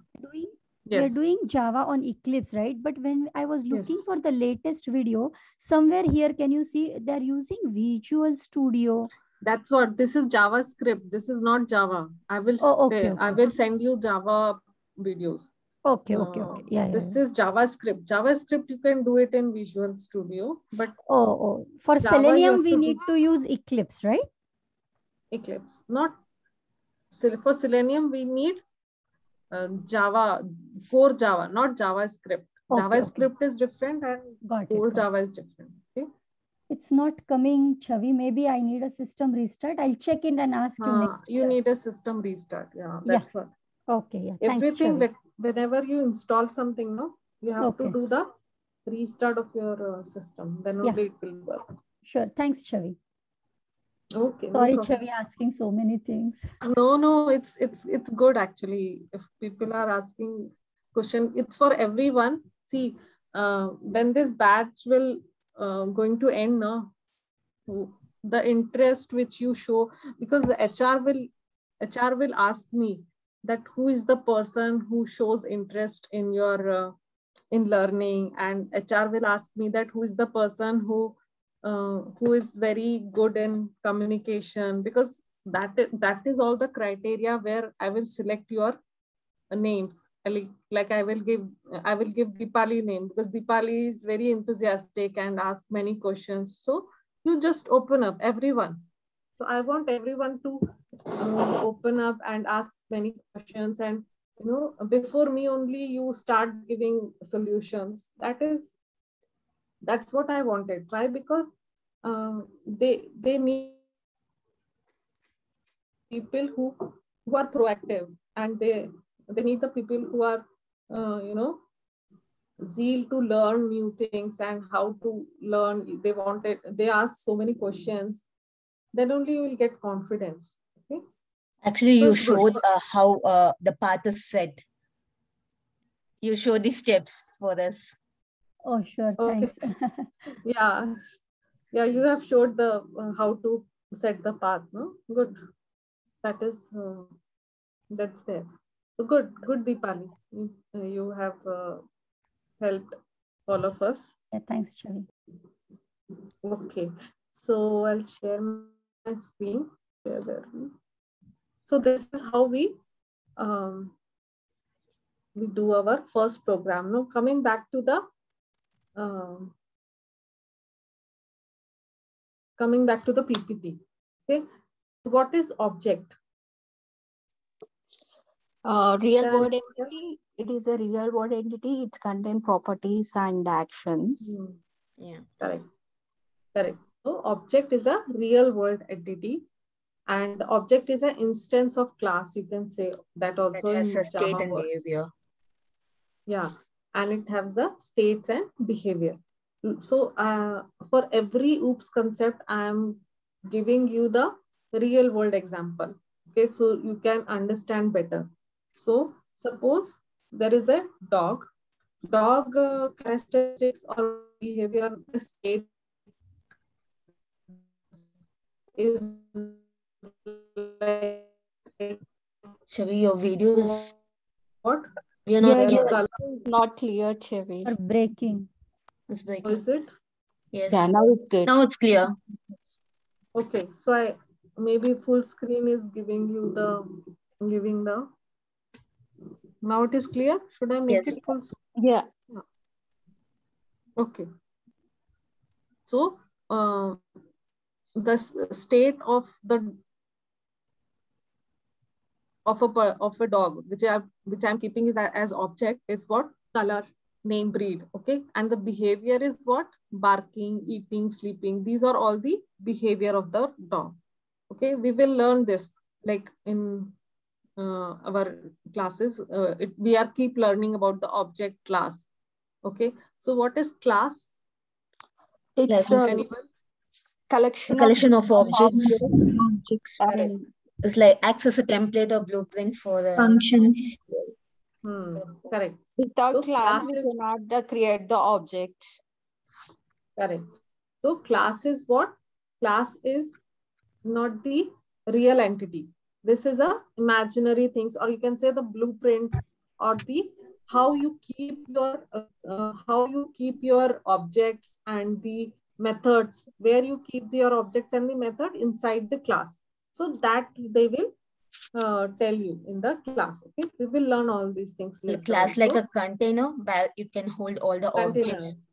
We are doing Java on Eclipse, right? But when I was looking for the latest video, somewhere here, can you see they're using Visual Studio? That's what this is JavaScript. This is not Java. I will I will send you Java videos. Okay. Yeah. This is JavaScript. JavaScript you can do it in Visual Studio, but for Java, Selenium we need to use Eclipse, right? Eclipse. Not for Selenium we need Java, core Java, not JavaScript. Okay, JavaScript is different and got core it. Java is different. Okay. It's not coming, Chavi. Maybe I need a system restart. I'll check in and ask you next. You need a system restart. Yeah, that's what. Okay, yeah. Thanks, Everything, Chavi. whenever you install something, no, you have to do the restart of your system. Then only it will work. Sure. Thanks, Chavi. Okay. Sorry, no Chavi, asking so many things. No, it's good actually. If people are asking question, it's for everyone. See, when this batch will going to end, no, the interest which you show, because the HR will ask me that who is the person who shows interest in your in learning, and HR will ask me that who is the person who is very good in communication, because that is all the criteria where I will select your names. Like I will give Deepali name, because Deepali is very enthusiastic and ask many questions. So you just open up, everyone. So I want everyone to open up and ask many questions, and before me only you start giving solutions. That's what I wanted. Why? Because they need people who are proactive, and they need the people who are zeal to learn new things and how to learn. They ask so many questions. Then only you will get confidence. Okay. Actually, you showed how the path is set. You show the steps for us. Oh, sure. Thanks. Yeah, you have showed the how to set the path. No, good. That is that's there. So good, Deepali. You have helped all of us. Yeah, thanks, Chavi. Okay, so I'll share my screen. So this is how we do our first program. Now coming back to the PPT. Okay, what is object? Real world entity. It is a real world entity. It contains properties and actions. Yeah, correct. So object is a real world entity, and the object is an instance of class. You can say that also. That has in a state Java and world. behavior. Yeah, and it has the states and behavior. So for every OOPS concept, I am giving you the real world example. Okay, so you can understand better. So suppose there is a dog. Dog characteristics or behavior state is like, Chavi, your video is what? We are not not clear, Chavi. Or breaking. It's breaking. Is it? Yes. Yeah, now it's good. Now it's clear. Okay, so I maybe full screen is giving the. Now it is clear. Should I make it full screen? Yeah. Okay. So the state of a dog, which I'm keeping is as object, is what? Color, name, breed. Okay, and the behavior is what? Barking, eating, sleeping. These are all the behavior of the dog. Okay, we will learn this like in our classes. We are keep learning about the object class. Okay, so what is class? It's a collection of objects. And it's like acts as a template or blueprint for the functions. Correct. Without So class, we cannot create the object. Correct. So class is what? Class is not the real entity. This is a imaginary things, or you can say the blueprint, or the how you keep your objects and the methods, where you keep your objects and the method inside the class. So that they will tell you in the class. Okay, we will learn all these things later. Class like a container where you can hold all the objects.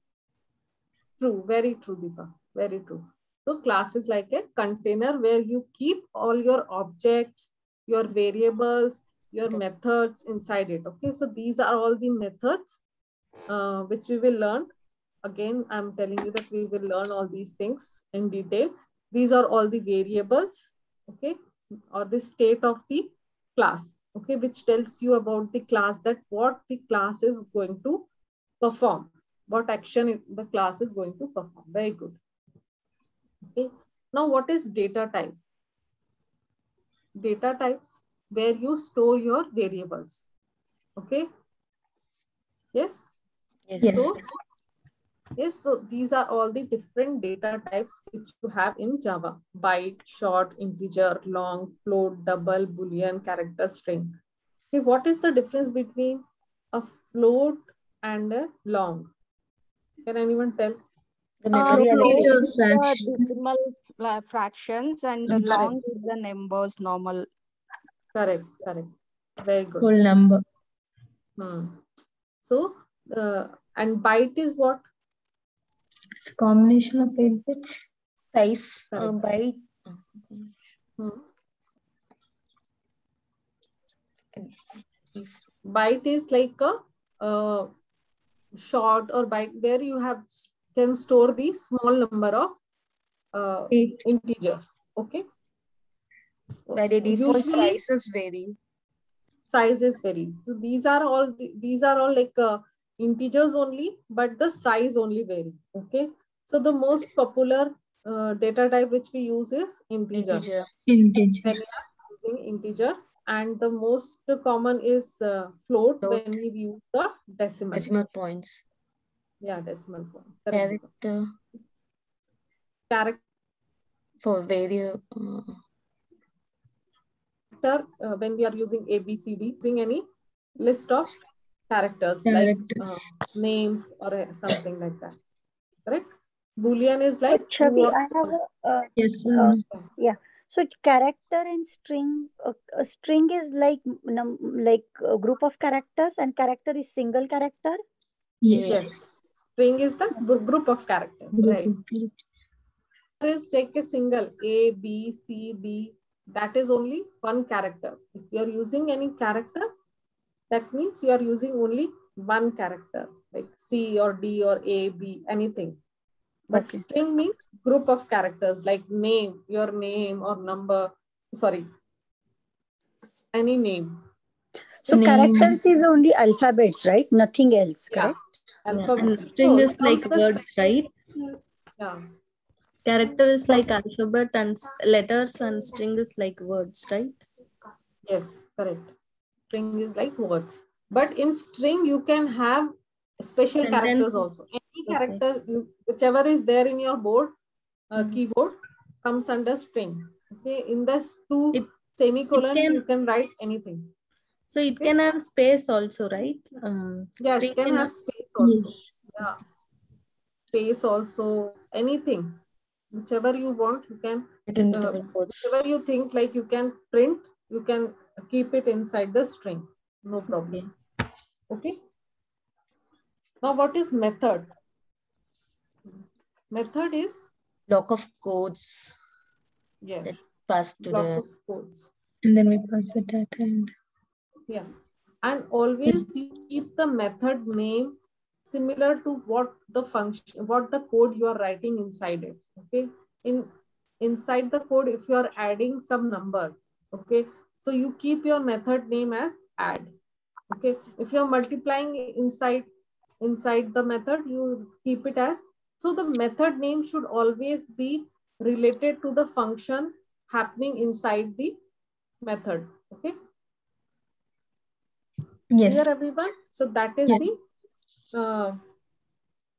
True, very true, Deepa. Very true. So class is like a container where you keep all your objects, your variables, your methods inside it. Okay, so these are all the methods which we will learn. Again, I'm telling you that we will learn all these things in detail. These are all the variables, okay, or the state of the class, okay, which tells you about the class, that what the class is going to perform, what action the class is going to perform. Very good. Okay. Now, what is data type? Data types where you store your variables. Okay. Yes. Yes. So, yes, so these are all the different data types which you have in Java: byte, short, integer, long, float, double, boolean, character, string. Okay, what is the difference between a float and a long? Can anyone tell? The memory Float allocation. is the decimal fractions and the long is the numbers normal. Correct, correct. Very good. Whole number. So, and byte is what? It's a combination of 8 bits. Size, Correct. byte. Byte is like a short or byte where you can store the small number of 8 integers. Okay. By the default, Usually, sizes vary. Sizes vary. So these are all like integers only, but the size only vary. Okay. So the most popular data type which we use is integer. integer. When we are using integer, and the most common is float when we use the decimal points. Yeah, decimal points. Character for variable. When we are using ABCD, using any list of characters. Like names or something like that. Correct? Boolean is like Chavi, I have a yes, sir. yeah. So character and string, a string is like a group of characters, and character is single character. Yes. String is the group of characters, right? Is take a single A, B, C, D. That is only one character. If you are using any character, that means you are using only one character, like C or D or A, B, anything. But string means group of characters, like name, your name or number, sorry, any name. So characters is only alphabets, right? Nothing else, correct? And string is like words, right? Yeah. Character is like alphabet and letters, and string is like words, right? Yes, correct. String is like words. But in string, you can have special characters also. Any character, whichever is there in your board, keyboard, comes under string. Okay, in the semicolon, you can write anything. So it can have space also, right? Yes, it can have space also. Yes. Yeah. Space also, anything. Whichever you want, you can, whatever you think like you can print, you can keep it inside the string. No problem. Okay. Now, what is method? Method is block of codes. Yes. That pass to block of codes. And then we pass the data. And yeah. And always you keep the method name similar to what the function, what the code you are writing inside it. Okay. Inside the code, if you are adding some number, okay, so you keep your method name as add. Okay. If you are multiplying inside the method, you keep it as, so the method name should always be related to the function happening inside the method. Okay. Yes. Clear, everyone? So that is the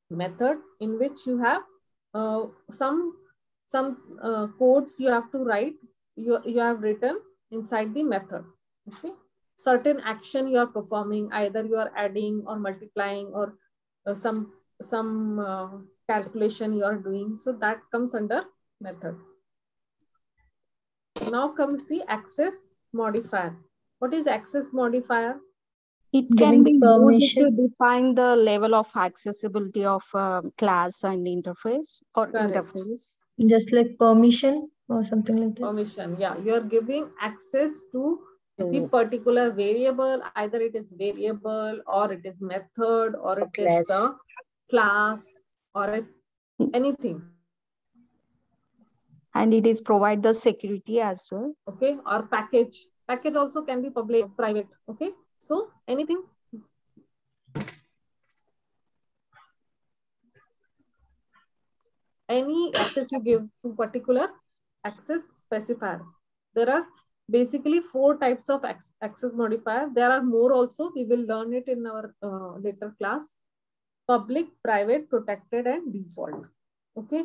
method in which you have some codes you have to write. You have written inside the method. Okay. Certain action you are performing, either you are adding or multiplying or some calculation you are doing. So that comes under method. Now comes the access modifier. What is access modifier? It can be used to define the level of accessibility of class and interface or interface. Just like permission or something like that. Permission, yeah. You are giving access to the particular variable, either it is variable or it is method or it is a class or anything. And it is provide the security as well. Okay, or package. Package also can be public or private. Okay, so anything. Any access you give to particular access specifier. There are basically 4 types of access modifier. There are more also. We will learn it in our later class. Public, private, protected, and default. Okay,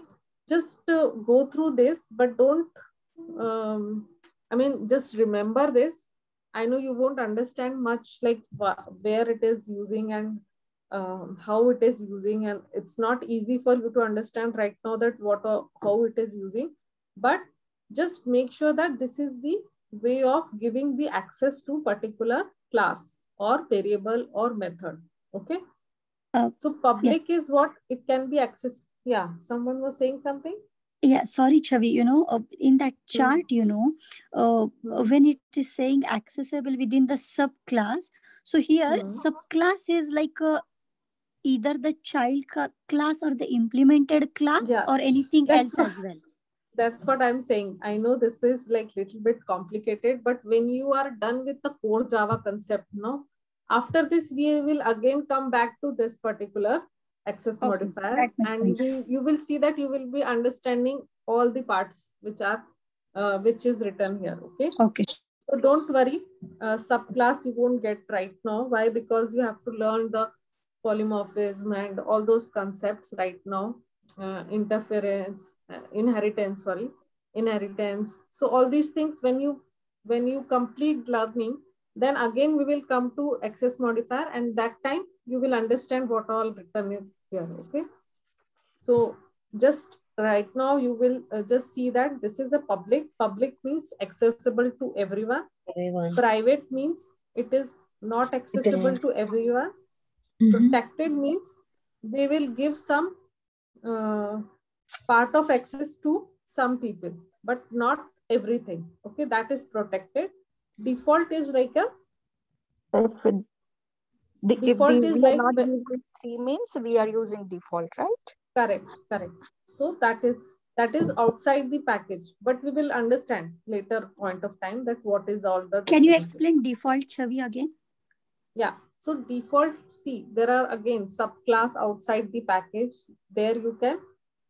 just go through this, but don't, just remember this. I know you won't understand much like where it is using and how it is using, and it's not easy for you to understand right now that how it is using, but just make sure that this is the way of giving the access to particular class or variable or method. Okay, so public is what it can be accessed. Yeah, someone was saying something. Yeah, sorry, Chavi, in that chart, when it is saying accessible within the subclass, so here subclass is like either the child class or the implemented class or anything else as well. That's what I'm saying. I know this is like little bit complicated, but when you are done with the core Java concept, after this, we will again come back to this particular access modifier, and you will see that you will be understanding all the parts which is written here. Okay. So don't worry, subclass you won't get right now. Why? Because you have to learn the polymorphism and all those concepts right now. Inheritance. So all these things, when you complete learning, then again we will come to access modifier, and that time you will understand what all written is here. Okay, so just right now you will just see that this is a public. Public means accessible to everyone. Private means it is not accessible to everyone. Protected means they will give some part of access to some people, but not everything. Okay, that is protected. Default is like a default is like not using 3 means we are using default, right? Correct. So that is outside the package, but we will understand later point of time that what is all the. Can you explain default, Chavi, again? Yeah. So default, see, there are again subclass outside the package. There you can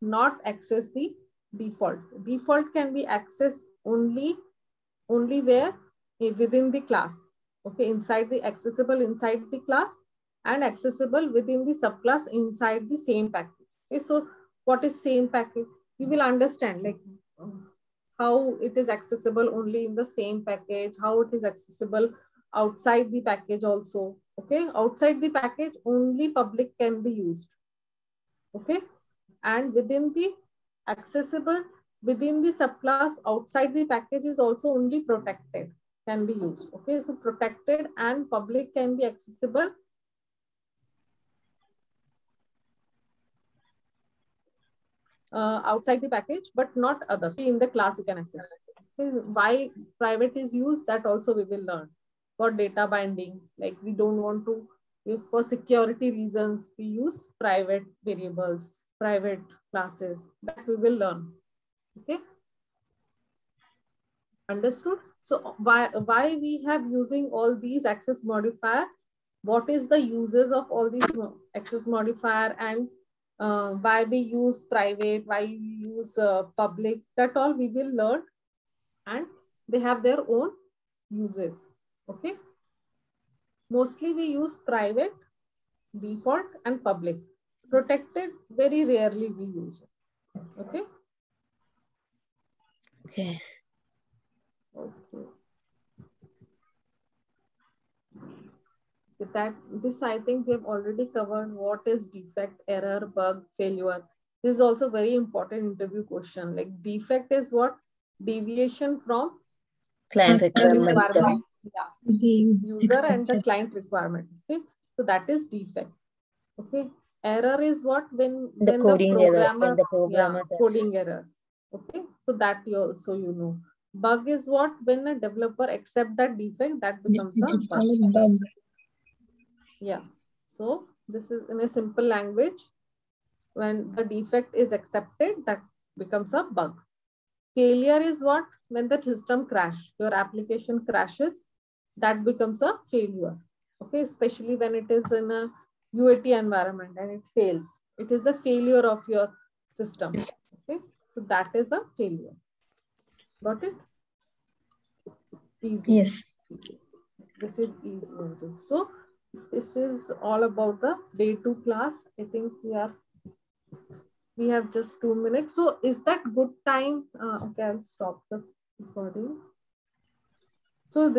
not access the default. Default can be accessed only where within the class. Okay, inside the accessible inside the class and accessible within the subclass inside the same package. Okay, so what is same package? You will understand like how it is accessible only in the same package, how it is accessible outside the package also. Okay, outside the package only public can be used. Okay, and within the accessible within the subclass outside the package is also only protected can be used. Okay, so protected and public can be accessible outside the package, but not others. In the class you can access. Okay, why private is used, that also we will learn. For data binding, like we don't want to, if for security reasons we use private variables, private classes, that we will learn. Okay, understood? So why we have using all these access modifier, what is the uses of all these access modifier, and why we use private, why we use public, that all we will learn, and they have their own uses. Okay, mostly we use private, default, and public. Protected, very rarely we use it. Okay. Okay. This I think we have already covered. What is defect, error, bug, failure? This is also very important interview question. Like defect is what? Deviation from client requirement. Yeah. The user and the client requirement. Okay, so that is defect. Okay, error is what? When the coding programmer, error, when the programmer coding errors. Okay, so that you also know. Bug is what? When a developer accepts that defect, that becomes It a is bug. called a bug. Yeah. So this is in a simple language. When the defect is accepted, that becomes a bug. Failure is what? When the system crashes, your application crashes, that becomes a failure. Okay, especially when it is in a UAT environment and it fails. It is a failure of your system. Okay, so that is a failure. Got it? Easy. Yes. This is easy. So this is all about the day 2 class. I think we have just 2 minutes. So is that good time? Okay, I'll stop the recording. So